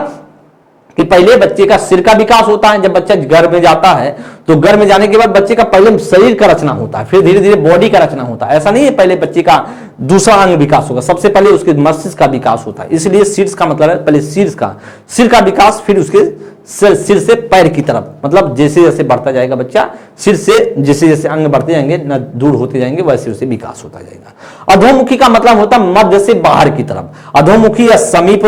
कि पहले बच्चे का सिर का विकास होता है। जब बच्चा घर में जाता है तो घर में जाने के बाद बच्चे का पहले शरीर का रचना होता है, फिर धीरे धीरे बॉडी का रचना होता है। ऐसा नहीं है पहले बच्चे का दूसरा अंग विकास होगा, सबसे पहले उसके मस्तिष्क का विकास होता है। इसलिए शीर्ष का मतलब है पहले सिर का विकास, फिर उसके सिर से पैर की तरफ, मतलब जैसे जैसे बढ़ता जाएगा बच्चा, सिर से जैसे जैसे अंग बढ़ते जाएंगे न दूर होते जाएंगे वैसे वैसे विकास होता जाएगा। अधोमुखी का मतलब होता है मध्य से बाहर की तरफ। अधोमुखी या समीप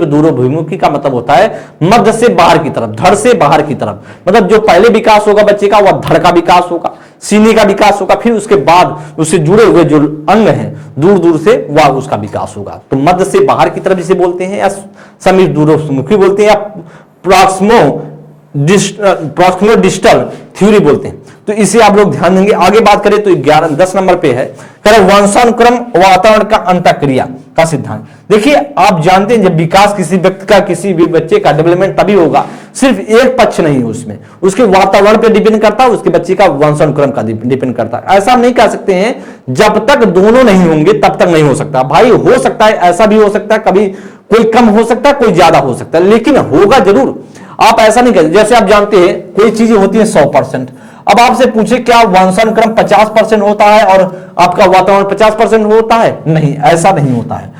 दूरोभिमुखी का मतलब होता है मध्य से बाहर की तरफ, धड़ से बाहर की तरफ। मतलब जो पहले विकास होगा बच्चे का वह धड़ का विकास होगा, सीने का विकास होगा, फिर उसके बाद उससे जुड़े हुए जो अंग हैं दूर दूर से वह उसका विकास होगा। तो मध्य से बाहर की तरफ जिसे बोलते हैं, या समीप दूरोभिमुखी बोलते हैं, या प्रॉक्सिमो डिस्टल थ्योरी बोलते हैं। तो इसे आप लोग ध्यान देंगे। आगे बात करें तो 10 नंबर पे है वंशानुक्रम वातावरण का अंतःक्रिया का सिद्धांत। देखिए आप जानते हैं जब विकास किसी व्यक्ति का, किसी भी बच्चे का डेवलपमेंट तभी होगा, सिर्फ एक पक्ष नहीं है उसमें, उसके वातावरण पे डिपेंड करता है, उसके बच्चे का वंशानुक्रम का डिपेंड करता है। ऐसा नहीं कह सकते हैं जब तक दोनों नहीं होंगे तब तक नहीं हो सकता। भाई हो सकता है, ऐसा भी हो सकता है, कभी कोई कम हो सकता है, कोई ज्यादा हो सकता है, लेकिन होगा जरूर। आप ऐसा नहीं करें, जैसे आप जानते हैं कोई चीजें होती है 100%। अब आपसे पूछे क्या वंशानुक्रम 50% होता है और आपका वातावरण 50% होता है? नहीं, ऐसा नहीं होता है।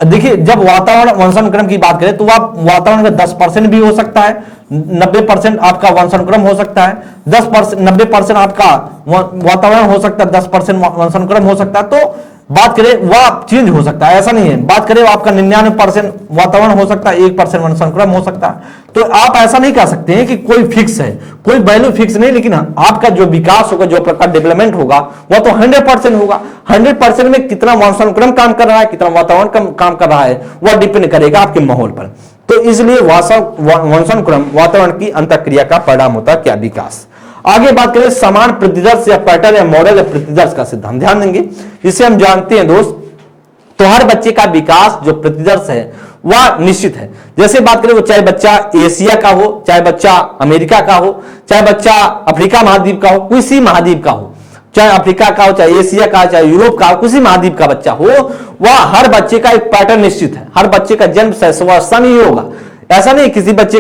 देखिए जब वातावरण वंशानुक्रम की बात करें तो आप वातावरण का 10% भी हो सकता है, 90% आपका वंशानुक्रम हो सकता है, 10% 90% आपका वातावरण हो सकता है, 10% वंशानुक्रम हो सकता है। तो बात करें वह चेंज हो सकता है, ऐसा नहीं है। बात करें आपका 99% वातावरण हो सकता है, 1% वंशानुक्रम हो सकता है। तो आप ऐसा नहीं कह सकते हैं कि कोई फिक्स है, कोई वैल्यू फिक्स नहीं, लेकिन आपका जो विकास होगा, जो प्रकार डेवलपमेंट होगा वह तो 100% होगा। 100% में कितना वंशानुक्रम काम कर रहा है, कितना वातावरण काम कर रहा है, वह डिपेंड करेगा आपके माहौल पर। तो इसलिए वंशानुक्रम वातावरण की अंतःक्रिया का परिणाम होता है क्या? विकास। आगे बात करें समान प्रतिदर्श या पैटर्न या मॉडल या प्रतिदर्श का सिद्धांत। ध्यान देंगे, जिसे हम जानते हैं दोस्त, तो हर बच्चे का विकास जो प्रतिदर्श है वह निश्चित है। जैसे बात करें वो चाहे बच्चा एशिया का हो, चाहे बच्चा अमेरिका का हो, चाहे बच्चा अफ्रीका महाद्वीप का हो, किसी महाद्वीप का हो, चाहे अफ्रीका का हो, चाहे एशिया का, चाहे यूरोप का, किसी महाद्वीप का बच्चा हो, वह हर बच्चे का एक पैटर्न निश्चित है। हर बच्चे का जन्म शैशवावस्था में ही होगा। ऐसा नहीं किसी बच्चे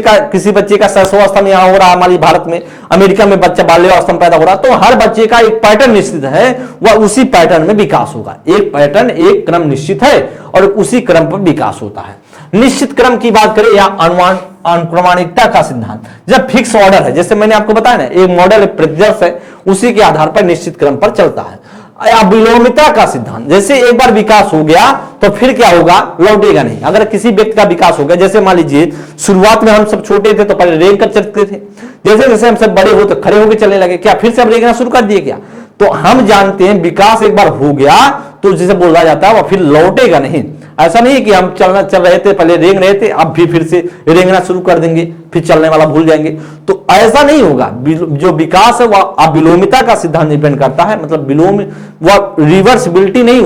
का शैशवावस्था में यहाँ हो रहा है, हमारी भारत में, अमेरिका में बच्चा बाल्यावस्था में पैदा हो रहा है। तो हर बच्चे का एक पैटर्न निश्चित है, वह उसी पैटर्न में विकास होगा। एक पैटर्न, एक क्रम निश्चित है और उसी क्रम पर विकास होता है। निश्चित क्रम की बात करें या अनुक्रमणिकता का सिद्धांत, जब फिक्स ऑर्डर है, जैसे मैंने आपको बताया ना, एक मॉडल प्रतिदर्श है, उसी के आधार पर निश्चित क्रम पर चलता है। विलोमिता का सिद्धांत, जैसे एक बार विकास हो गया तो फिर क्या होगा, लौटेगा नहीं। अगर किसी व्यक्ति का विकास हो गया, जैसे मान लीजिए शुरुआत में हम सब छोटे थे तो पहले रेंग कर चलते थे, जैसे जैसे हम सब बड़े हो तो खड़े होकर चलने लगे, क्या फिर से अब रेंगना शुरू कर दिए क्या? तो हम जानते हैं विकास एक बार हो गया तो जिसे बोला जाता है वह फिर लौटेगा नहीं। ऐसा नहीं है कि हम चल रहे थे, पहले रेंग रहे थे, अब भी फिर से रेंगना शुरू कर देंगे, फिर चलने वाला भूल जाएंगे। तो ऐसा नहीं होगा। जो विकास है वह अविलोमिता का सिद्धांत डिपेंड करता है, मतलब विलोम, वह रिवर्सिबिलिटी नहीं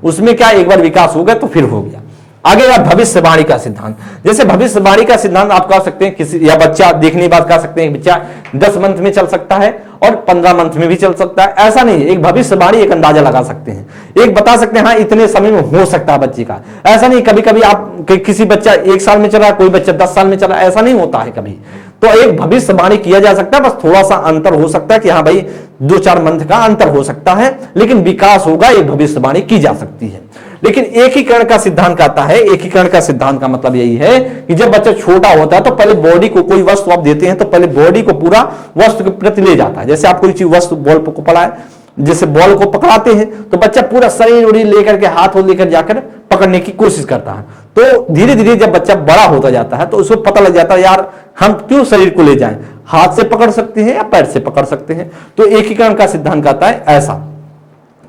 उसमें क्या एक बार विकास हो गया तो फिर हो गया। आगे या भविष्यवाणी का सिद्धांत। जैसे भविष्यवाणी का सिद्धांत आप कह सकते हैं किसी या बच्चा देखने की बात कह सकते हैं, बच्चा 10 मंथ में चल सकता है और 15 मंथ में भी चल सकता है, ऐसा नहीं है। एक भविष्यवाणी एक अंदाजा लगा सकते हैं, एक बता सकते हैं हाँ इतने समय में हो सकता है बच्चे का। ऐसा नहीं कभी कभी आप किसी बच्चा 1 साल में चल रहा है, कोई बच्चा 10 साल में चल रहा है, ऐसा नहीं होता है कभी। तो एक भविष्यवाणी किया जा सकता है, बस थोड़ा सा अंतर हो सकता है कि हाँ भाई 2-4 मंथ का अंतर हो सकता है, लेकिन विकास होगा, एक भविष्यवाणी की जा सकती है। लेकिन एकीकरण का सिद्धांत कहता है, एकीकरण का सिद्धांत का मतलब यही है कि जब बच्चा छोटा होता है तो पहले बॉडी को कोई वस्तु आप देते हैं तो पहले बॉडी को पूरा वस्तु के प्रति ले जाता है। जैसे आप कोई चीज वस्तु बॉल को पकड़ा है, जैसे बॉल को पकड़ाते हैं तो बच्चा पूरा शरीर उड़ी लेकर के हाथ लेकर जाकर पकड़ने की कोशिश करता है। तो धीरे धीरे जब बच्चा बड़ा होता जाता है तो उसको पता लग जाता है यार हम क्यों शरीर को ले जाएं, हाथ से पकड़ सकते हैं या पैर से पकड़ सकते हैं। तो एकीकरण का सिद्धांत कहता है ऐसा।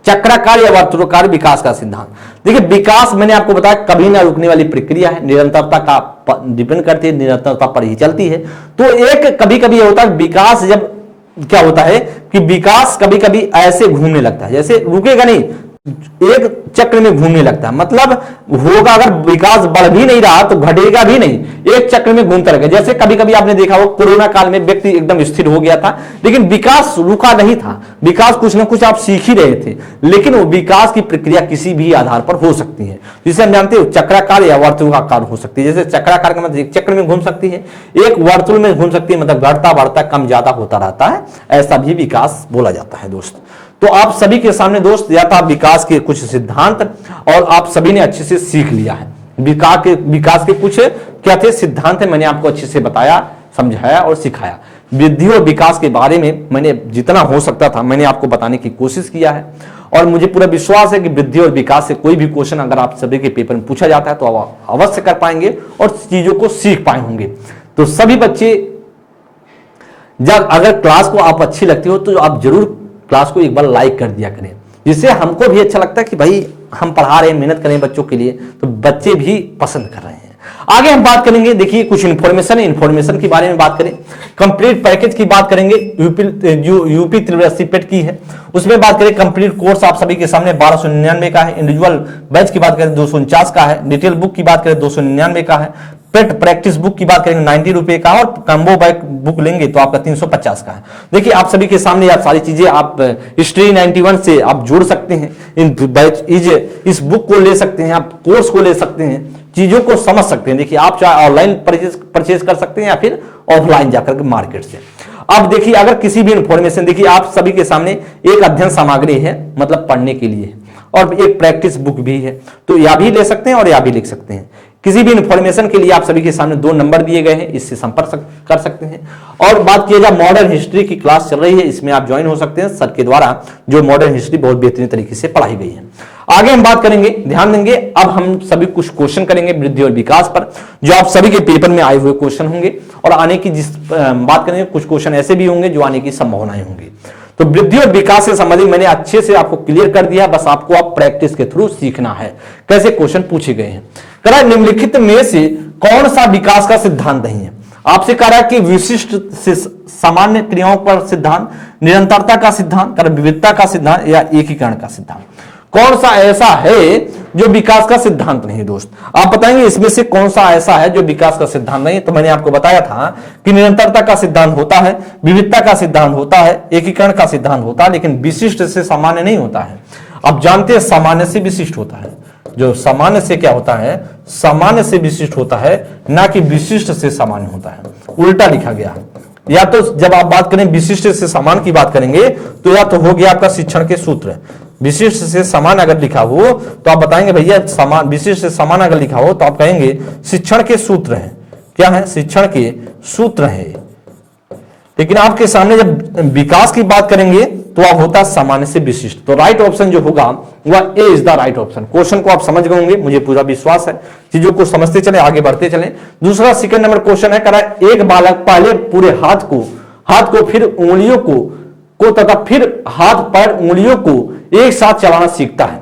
चक्राकार या वर्तुलाकार विकास का सिद्धांत। देखिए विकास मैंने आपको बताया कभी ना रुकने वाली प्रक्रिया है, निरंतरता का डिपेंड करती है, निरंतरता पर ही चलती है। तो एक कभी कभी होता है विकास, जब क्या होता है कि विकास कभी कभी ऐसे घूमने लगता है, जैसे रुकेगा नहीं, एक चक्र में घूमने लगता है, मतलब होगा अगर विकास बढ़ भी नहीं रहा तो घटेगा भी नहीं, एक चक्र में घूमता रहेगा। जैसे कभी कभी आपने देखा हो कोरोना काल में व्यक्ति एकदम स्थिर हो गया था, लेकिन विकास रुका नहीं था, विकास कुछ ना कुछ आप सीख ही रहे थे, लेकिन वो विकास की प्रक्रिया किसी भी आधार पर हो सकती है, जिसे हम जानते हो चक्राकार या वर्तुलाकार हो सकती है। जैसे चक्राकार का मतलब एक चक्र में घूम सकती है, एक वर्तुल में घूम सकती है, मतलब घटता बढ़ता कम ज्यादा होता रहता है, ऐसा भी विकास बोला जाता है दोस्त। तो आप सभी के सामने दोस्त या था विकास के कुछ सिद्धांत और आप सभी ने अच्छे से सीख लिया है। विकास के कुछ क्या थे सिद्धांत है, मैंने आपको अच्छे से बताया, समझाया और सिखाया। वृद्धि और विकास के बारे में मैंने जितना हो सकता था मैंने आपको बताने की कोशिश किया है, और मुझे पूरा विश्वास है कि वृद्धि और विकास से कोई भी क्वेश्चन अगर आप सभी के पेपर में पूछा जाता है तो आप अवश्य कर पाएंगे और चीजों को सीख पाए होंगे। तो सभी बच्चे जब अगर क्लास को आप अच्छी लगती हो तो आप जरूर क्लास को एक बार लाइक कर दिया करें, जिससे हमको भी अच्छा लगता है कि भाई हम पढ़ा रहे हैं, मेहनत करें बच्चों के लिए, तो बच्चे भी पसंद कर रहे हैं। आगे हम बात करेंगे, देखिए कुछ इंफॉर्मेशन के बारे में बात करें। कंप्लीट पैकेज की बात करेंगे, यूपी 8380 पेट की है, उसमें बात करें। कंप्लीट कोर्स आप सभी के सामने 1299 का है। इंडिविजुअल बैच की बात करें 249 का है। डिटेल बुक की बात करें 299 का है। पेट प्रैक्टिस बुक की बात करेंगे 90 रुपए का, और कॉम्बो बैक बुक लेंगे तो आपका 350 का है। देखिए आप सभी के सामने आप सारी चीजें आप हिस्ट्री 91 से आप जोड़ सकते हैं, इन बैच इस बुक को ले सकते हैं, आप कोर्स को ले सकते हैं, चीजों को समझ सकते हैं। देखिए आप चाहे ऑनलाइन परचेज कर सकते हैं या फिर ऑफलाइन जाकर के मार्केट से। अब देखिए अगर किसी भी इंफॉर्मेशन, देखिए आप सभी के सामने एक अध्ययन सामग्री है, मतलब पढ़ने के लिए, और एक प्रैक्टिस बुक भी है, तो या भी ले सकते हैं और या भी लिख सकते हैं। किसी भी इंफॉर्मेशन के लिए आप सभी के सामने 2 नंबर दिए गए हैं, इससे संपर्क कर सकते हैं। और बात किया जाए मॉडर्न हिस्ट्री की क्लास चल रही है, इसमें आप ज्वाइन हो सकते हैं सर के द्वारा, जो मॉडर्न हिस्ट्री बहुत बेहतरीन तरीके से पढ़ाई गई है। आगे हम बात करेंगे, ध्यान देंगे, अब हम सभी कुछ क्वेश्चन करेंगे वृद्धि और विकास पर, जो आप सभी के पेपर में आए हुए क्वेश्चन होंगे, और आने की जिस बात करेंगे कुछ क्वेश्चन ऐसे भी होंगे जो आने की संभावनाएं होंगी। तो वृद्धि और विकास से संबंधित मैंने अच्छे से आपको क्लियर कर दिया, बस आपको आप प्रैक्टिस के थ्रू सीखना है कैसे क्वेश्चन पूछे गए हैं। कह रहा है निम्नलिखित में से कौन सा विकास का सिद्धांत नहीं है। आपसे कह रहा है कि विशिष्ट से सामान्य क्रियाओं पर सिद्धांत, निरंतरता का सिद्धांत, विविधता का सिद्धांत या एकीकरण का सिद्धांत, कौन सा ऐसा है जो विकास का सिद्धांत नहीं है। दोस्त आप बताएंगे इसमें से कौन सा ऐसा है जो विकास का सिद्धांत नहीं है। तो मैंने आपको बताया था कि निरंतरता का सिद्धांत होता है, विविधता का सिद्धांत होता है, एकीकरण का सिद्धांत होता है, लेकिन विशिष्ट से सामान्य नहीं होता है। अब जानते हैं सामान्य से विशिष्ट होता है, जो सामान्य से क्या होता है, सामान्य से विशिष्ट होता है, ना कि विशिष्ट से सामान्य होता है। उल्टा लिखा गया है। या तो जब आप बात करें विशिष्ट से समान की बात करेंगे तो या तो हो गया आपका शिक्षण के सूत्र, विशिष्ट से समान अगर लिखा हो तो आप बताएंगे भैया समान, विशिष्ट से समान अगर लिखा हो तो आप कहेंगे शिक्षण के सूत्र है। क्या है, शिक्षण के सूत्र है। लेकिन आपके सामने जब विकास की बात करेंगे तो वह होता है सामान्य से विशिष्ट। तो राइट ऑप्शन जो होगा वह A is the right option. Question को आप समझ गए होंगे, मुझे पूरा विश्वास है। चीजों को समझते चले, आगे बढ़ते चले। दूसरा सेकंड नंबर क्वेश्चन है, करा एक बालक पहले पूरे हाथ को फिर उंगलियों को तथा फिर हाथ पैर उंगलियों को एक साथ चलाना सीखता है।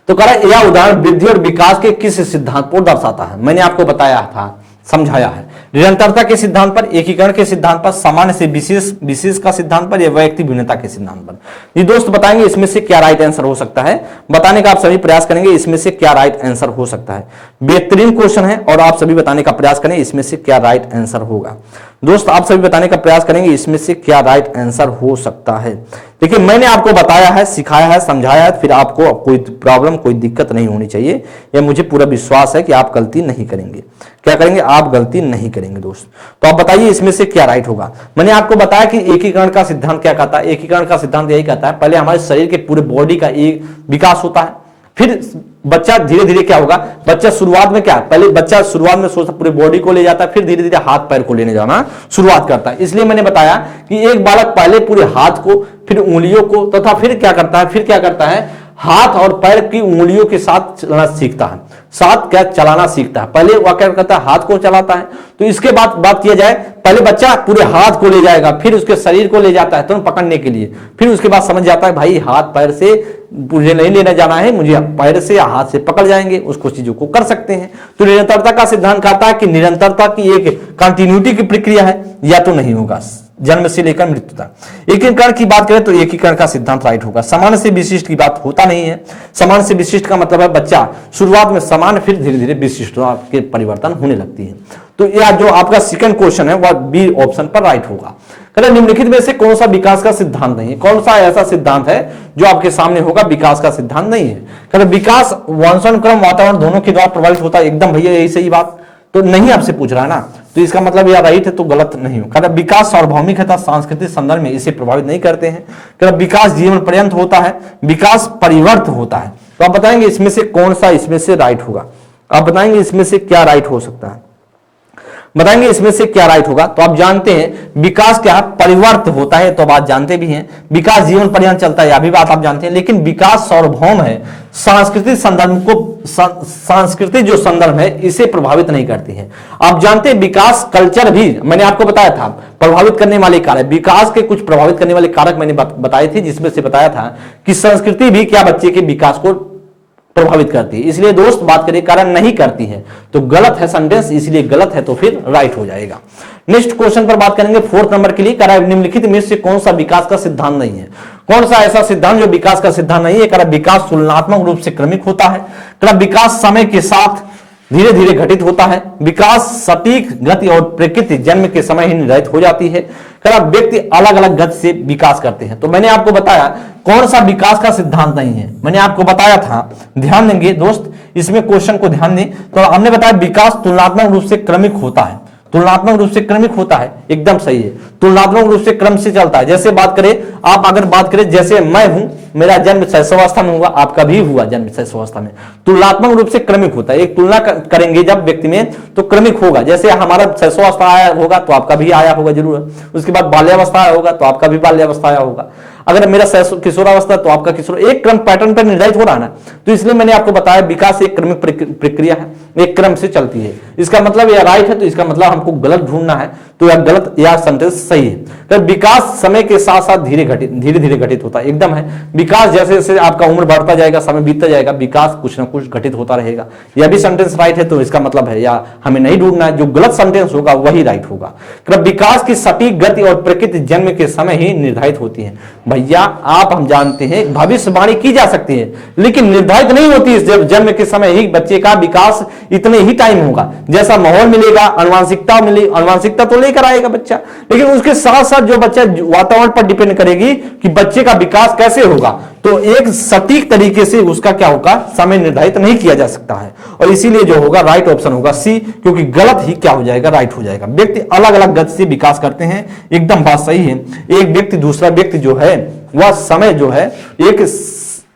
तो कह रहा है यह उदाहरण वृद्धि और विकास के किस सिद्धांत को दर्शाता है। मैंने आपको बताया था समझाया है। निरंतरता के सिद्धांत पर, एकीकरण के सिद्धांत पर, सामान्य से विशेष, विशेष का सिद्धांत पर या व्यक्ति भिन्नता के सिद्धांत पर। ये दोस्त बताएंगे इसमें से क्या राइट आंसर हो सकता है, बताने का आप सभी प्रयास करेंगे इसमें से क्या राइट आंसर हो सकता है। बेहतरीन क्वेश्चन है और आप सभी बताने का प्रयास करें इसमें से क्या राइट आंसर होगा। दोस्त आप सभी बताने का प्रयास करेंगे इसमें से क्या राइट आंसर हो सकता है। देखिए मैंने आपको बताया है, सिखाया है, समझाया है, फिर आपको कोई प्रॉब्लम, कोई दिक्कत नहीं होनी चाहिए। यह मुझे पूरा विश्वास है कि आप गलती नहीं करेंगे। क्या करेंगे? आप गलती नहीं करेंगे दोस्त। तो आप बताइए इसमें से क्या राइट होगा। मैंने आपको बताया कि एकीकरण का सिद्धांत क्या कहता है। एकीकरण का सिद्धांत यही कहता है पहले हमारे शरीर के पूरे बॉडी का एक विकास होता है, फिर बच्चा धीरे धीरे क्या होगा, बच्चा शुरुआत में क्या, पहले बच्चा शुरुआत में सोचता पूरे बॉडी को ले जाता है, फिर धीरे धीरे हाथ पैर को लेने जाना शुरुआत करता है। इसलिए मैंने बताया कि एक बालक पहले पूरे हाथ को, फिर उंगलियों को तथा फिर क्या करता है हाथ और पैर की उंगलियों के साथ चलना सीखता है, साथ क्या चलाना सीखता है। पहले वह क्या करता है, हाथ को चलाता है। तो इसके बाद बात किया जाए, पहले बच्चा पूरे हाथ को ले जाएगा, फिर उसके शरीर को ले जाता है तुरंत पकड़ने के लिए, फिर उसके बाद समझ जाता है भाई हाथ पैर से मुझे नहीं लेने जाना है, मुझे पैर से या हाथ से पकड़ जाएंगे, उसको चीजों को कर सकते हैं। तो निरंतरता का सिद्धांत कहता है कि निरंतरता की एक कंटिन्यूटी की प्रक्रिया है, या तो नहीं होगा जन्म से लेकर मृत्यु तक। एकीकरण की बात करें तो एकीकरण का सिद्धांत राइट होगा। समान से विशिष्ट की बात होता नहीं है। समान से विशिष्ट का मतलब है बच्चा शुरुआत में समान, फिर धीरे धीरे विशिष्टता के परिवर्तन होने लगती है। तो यह जो आपका सेकंड क्वेश्चन है वह बी ऑप्शन पर राइट होगा। कहते निम्नलिखित में से कौन सा विकास का सिद्धांत नहीं है, कौन सा ऐसा सिद्धांत है जो आपके सामने होगा विकास का सिद्धांत नहीं है। कहते विकास वंशानुक्रम वातावरण दोनों के द्वारा प्रभावित होता है। एकदम भैया यही सही बात तो नहीं आपसे पूछ रहा है ना, तो इसका मतलब यह राइट है तो गलत नहीं हो। कहते विकास सार्वभौमिक है, सांस्कृतिक संदर्भ में इसे प्रभावित नहीं करते हैं। कहते विकास जीवन पर्यंत होता है, विकास परिवर्त होता है। तो आप बताएंगे इसमें से कौन सा इसमें से राइट होगा। आप बताएंगे इसमें से क्या राइट हो सकता है, बताएंगे इसमें से क्या राइट होगा। तो आप जानते हैं विकास क्या है, परिवर्त होता है, तो बात जानते भी हैं। विकास जीवन पर्यंत चलता है, यह भी बात आप जानते हैं। लेकिन विकास सार्वभौम है, सांस्कृतिक संदर्भ को, सांस्कृतिक जो संदर्भ है इसे प्रभावित नहीं करती है। आप जानते हैं विकास कल्चर भी मैंने आपको बताया था प्रभावित करने वाले कारक, विकास के कुछ प्रभावित करने वाले कारक मैंने बताए थे, जिसमें से बताया था कि संस्कृति भी क्या बच्चे के विकास को प्रभावित करती है। इसलिए दोस्त बात करें कारण नहीं करती है तो गलत है सेंटेंस, इसलिए गलत है तो फिर राइट हो जाएगा। नेक्स्ट क्वेश्चन पर बात करेंगे 4th नंबर के लिए। कह रहा है निम्नलिखित में से कौन सा विकास का सिद्धांत नहीं है। कौन सा ऐसा सिद्धांत जो विकास का सिद्धांत नहीं है। कह रहा विकास तुलनात्मक रूप से क्रमिक होता है। कह रहा विकास समय के साथ धीरे धीरे घटित होता है। विकास सटीक गति और प्रकृति जन्म के समय ही निर्धारित हो जाती है। कह रहा व्यक्ति अलग अलग गति से विकास करते हैं। तो मैंने आपको बताया कौन सा विकास का सिद्धांत नहीं है, मैंने आपको बताया था, ध्यान देंगे दोस्त इसमें क्वेश्चन को ध्यान दें। तो हमने बताया विकास तुलनात्मक रूप से क्रमिक होता है, तुलनात्मक रूप से क्रमिक होता है, एकदम सही है। तुलनात्मक रूप से क्रम से चलता है। जैसे बात करें, आप अगर बात करें जैसे मैं हूं, मेरा जन्म शैशवावस्था में हुआ, आपका भी हुआ जन्म शैशवावस्था में, तुलनात्मक रूप से क्रमिक होता है। एक तुलना करेंगे जब व्यक्ति में तो क्रमिक होगा। जैसे हमारा शैशवावस्था आया होगा तो आपका भी आया होगा जरूर, उसके बाद बाल्यावस्था आया होगा तो आपका भी बाल्यावस्था आया होगा। अगर मेरा किशोरावस्था तो आपका किशोर, एक क्रम पैटर्न पर निर्धारित हो रहा है ना। तो इसलिए मैंने आपको बताया विकास एक क्रमिक प्रक्रिया है, एक क्रम से चलती है। इसका मतलब यह राइट है तो इसका मतलब हमको गलत ढूंढना है, तो यह गलत, यह सेंटेंस सही है। तो विकास समय के साथ साथ धीरे धीरे घटित होता है, एकदम है। विकास जैसे जैसे आपका उम्र बढ़ता जाएगा, समय बीतता जाएगा, विकास कुछ ना कुछ घटित होता रहेगा। यह भी सेंटेंस राइट है तो इसका मतलब है या हमें नहीं ढूंढना है, जो गलत सेंटेंस होगा वही राइट होगा। विकास की सटीक गति और प्रकृति जन्म के समय ही निर्धारित होती है। भैया आप हम जानते हैं भविष्यवाणी की जा सकती है लेकिन निर्धारित नहीं होती है। जब जन्म के समय ही बच्चे का विकास इतने ही टाइम होगा, जैसा माहौल मिलेगा, अनुवांशिकता मिलेगी, अनुवांशिकता तो लेकर आएगा बच्चा, लेकिन उसके साथ साथ जो बच्चा वातावरण पर डिपेंड करेगी कि बच्चे का विकास कैसे होगा। तो एक सटीक तरीके से उसका क्या होगा, समय निर्धारित नहीं किया जा सकता है। और इसीलिए जो होगा राइट ऑप्शन होगा सी, क्योंकि गलत ही क्या हो जाएगा, राइट हो जाएगा। व्यक्ति अलग अलग गति से विकास करते हैं, एकदम बात सही है। एक व्यक्ति दूसरा व्यक्ति जो है वह समय जो है एक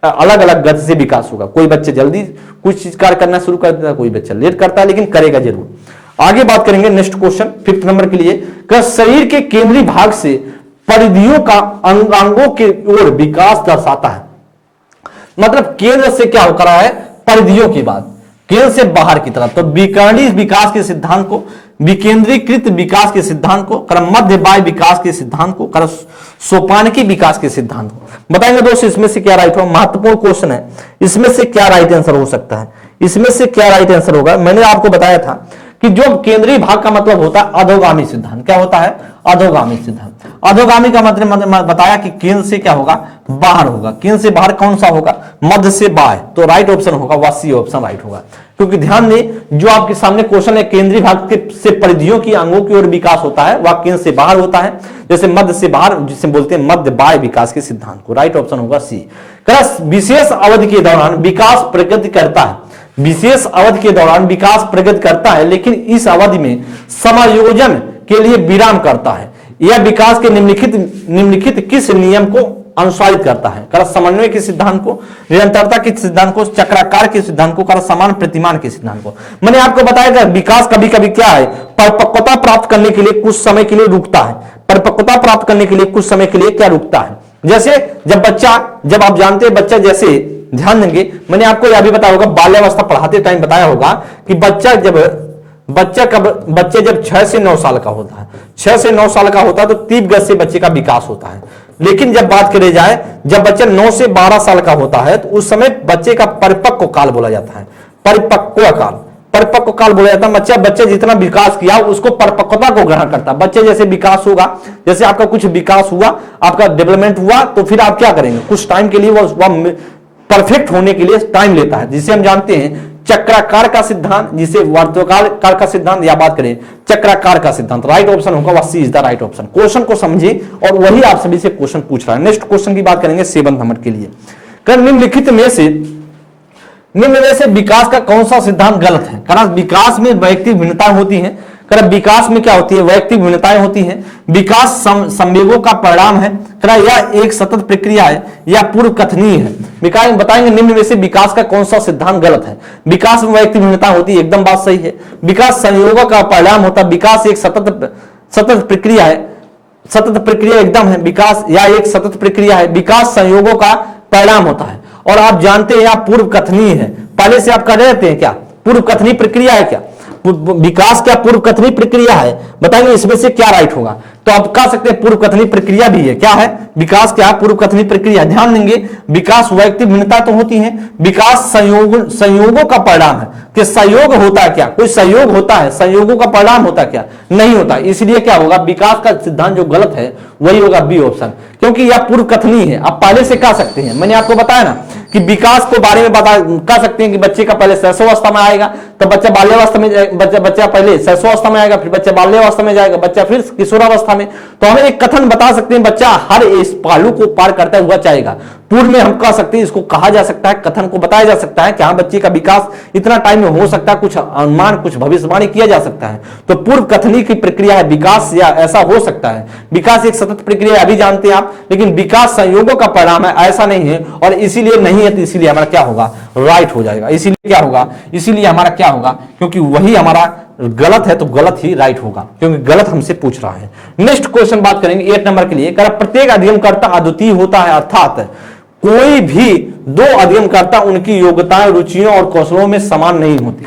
अलग अलग गति से विकास होगा। कोई बच्चे जल्दी कुछ चीज कार्य करना शुरू कर देता है, कोई बच्चा लेट करता है, लेकिन करेगा जरूर। आगे बात करेंगे नेक्स्ट क्वेश्चन 5th नंबर के लिए। शरीर के केंद्रीय भाग से परिधियों का अंगांगों के ओर विकास दर्शाता है। मतलब केंद्र से क्या हो रहा है, परिधियों की बात, केंद्र से बाहर की तरफ। तो विकर्णी विकास के सिद्धांत को, विकेंद्रीकृत विकास के सिद्धांत को, मध्य बाह्य विकास के सिद्धांत को, सोपानकी विकास के सिद्धांत को बताएंगे दोस्तों। इसमें से क्या राइट होगा, महत्वपूर्ण क्वेश्चन है। इसमें से क्या राइट आंसर हो सकता है, इसमें से क्या राइट आंसर होगा। मैंने आपको बताया था कि जो केंद्रीय भाग का मतलब होता है अधोगामी सिद्धांत। क्या होता है? अधोगामी सिद्धांत। अधोगामी का मतलब बताया कि केंद्र से क्या होगा? बाहर होगा। केंद्र से बाहर कौन सा होगा? मध्य से बाएं। तो राइट ऑप्शन होगा वह सी ऑप्शन राइट होगा। क्योंकि ध्यान दें जो आपके सामने क्वेश्चन है केंद्रीय भाग के से परिधियों की अंगों की ओर विकास होता है वह केंद्र से बाहर होता है, जैसे मध्य से बाहर जिसे बोलते हैं मध्य बाह्य विकास के सिद्धांत को। राइट ऑप्शन होगा सी। विशेष अवधि के दौरान विकास प्रगति करता है। विशेष अवधि के दौरान विकास प्रगति करता है लेकिन इस अवधि में समायोजन के लिए विराम करता है। यह विकास के निम्नलिखित किस नियम को अनुसारित करता है? समन्वय के सिद्धांत को, निरंतरता के सिद्धांत को, चक्राकार के सिद्धांत को, समान प्रतिमान के सिद्धांत को। मैंने आपको बताया विकास कभी कभी क्या है? परिपक्वता प्राप्त करने के लिए कुछ समय के लिए रुकता है। परिपक्वता प्राप्त करने के लिए कुछ समय के लिए क्या रुकता है? जैसे जब आप जानते हैं बच्चा, जैसे ध्यान देंगे मैंने आपको यह भी बताया होगा, बाल्यावस्था पढ़ाते टाइम बताया होगा कि बच्चे जब 6 से 9 साल का होता है, 6 से 9 साल का होता है तो तीव्र गति से बच्चे का विकास होता है। लेकिन जब बात करें जाए जब बच्चा 9 से 12 साल का होता है तो उस समय बच्चे का परिपक्व काल बोला जाता है। परिपक्व काल बोला जाता है। बच्चे जितना विकास किया उसको परिपक्वता को ग्रहण करता है। बच्चे जैसे विकास होगा, जैसे आपका कुछ विकास हुआ, आपका डेवलपमेंट हुआ, तो फिर आप क्या करेंगे? कुछ टाइम के लिए वह परफेक्ट होने के लिए टाइम लेता है, जिसे हम जानते हैं चक्राकार का सिद्धांत, जिसे वर्तुलाकार का सिद्धांत, या बात करें चक्राकार का सिद्धांत। राइट ऑप्शन होगा वह C is the right option. Question को समझिए और वही आप सभी से क्वेश्चन पूछ रहा है। नेक्स्ट क्वेश्चन की बात करेंगे 7 नंबर के लिए। निम्नलिखित में से विकास का कौन सा सिद्धांत गलत है? कारण विकास में वैयक्तिक भिन्नताएं होती हैं। कारण विकास में क्या होती है? वैयक्तिक भिन्नताएं होती हैं। विकास संवेगों का परिणाम है। यह एक सतत प्रक्रिया है या पूर्व कथनीय है। विकास बताएंगे निम्न में से विकास का कौन सा सिद्धांत गलत है? विकास में वैयक्तिक भिन्नता होती है, एकदम बात सही है। विकास संयोगों का परिणाम होता है। विकास एक सतत प्रक्रिया है। सतत प्रक्रिया एकदम है। विकास या एक सतत प्रक्रिया है। विकास संयोगों का परिणाम होता है। और आप जानते हैं आप पूर्व कथनीय है। पहले से आप कर रहे हैं क्या? पूर्व कथनीय प्रक्रिया है क्या? विकास क्या पूर्व कथनीय प्रक्रिया है? बताएंगे इसमें से क्या राइट होगा? तो आप कह सकते हैं पूर्व कथनीय प्रक्रिया भी है। क्या है? विकास क्या? पूर्व कथनीय प्रक्रिया। ध्यान देंगे विकास वैयक्तिक भिन्नता तो होती है। विकास संयोगों का परिणाम है। कि सहयोग होता है क्या? कोई सहयोग होता है, संयोगों का परिणाम होता है क्या? नहीं होता। इसलिए क्या होगा? विकास का सिद्धांत जो गलत है वही होगा बी ऑप्शन, क्योंकि यह पूर्व कथनीय है। आप पहले से कह सकते हैं, मैंने आपको बताया ना कि विकास को बारे में कह सकते हैं कि बच्चे का पहले शैशवावस्था में आएगा तो बच्चा बाल्यावस्था में, बच्चा पहले शैशवावस्था में आएगा, फिर बच्चा बाल्यावस्था में जाएगा, बच्चा फिर किशोरावस्था में। तो हम एक कथन बता सकते हैं बच्चा हर इस पहलू को पार करता हुआ जाएगा। पूर्व में हम कह सकते हैं, इसको कहा जा सकता है, कथन को बताया जा सकता है कि हाँ बच्चे का विकास इतना टाइम में हो सकता है, कुछ अनुमान कुछ भविष्यवाणी किया जा सकता है। तो पूर्व कथनी की प्रक्रिया है विकास, या ऐसा हो सकता है। विकास एक सतत प्रक्रिया अभी जानते हैं आप, लेकिन विकास संयोगों का परिणाम है, ऐसा नहीं है। और इसीलिए नहीं है तो इसीलिए हमारा क्या होगा? राइट हो जाएगा। इसीलिए क्या होगा? इसीलिए हमारा क्या होगा? क्योंकि वही हमारा गलत है तो गलत ही राइट होगा, क्योंकि गलत हमसे पूछ रहा है। नेक्स्ट क्वेश्चन बात करेंगे 8 नंबर के लिए। प्रत्येक अध्ययनकर्ता अद्वितीय होता है, अर्थात कोई भी 2 अध्ययनकर्ता उनकी योग्यताएं, रुचियों और कौशलों में समान नहीं होती।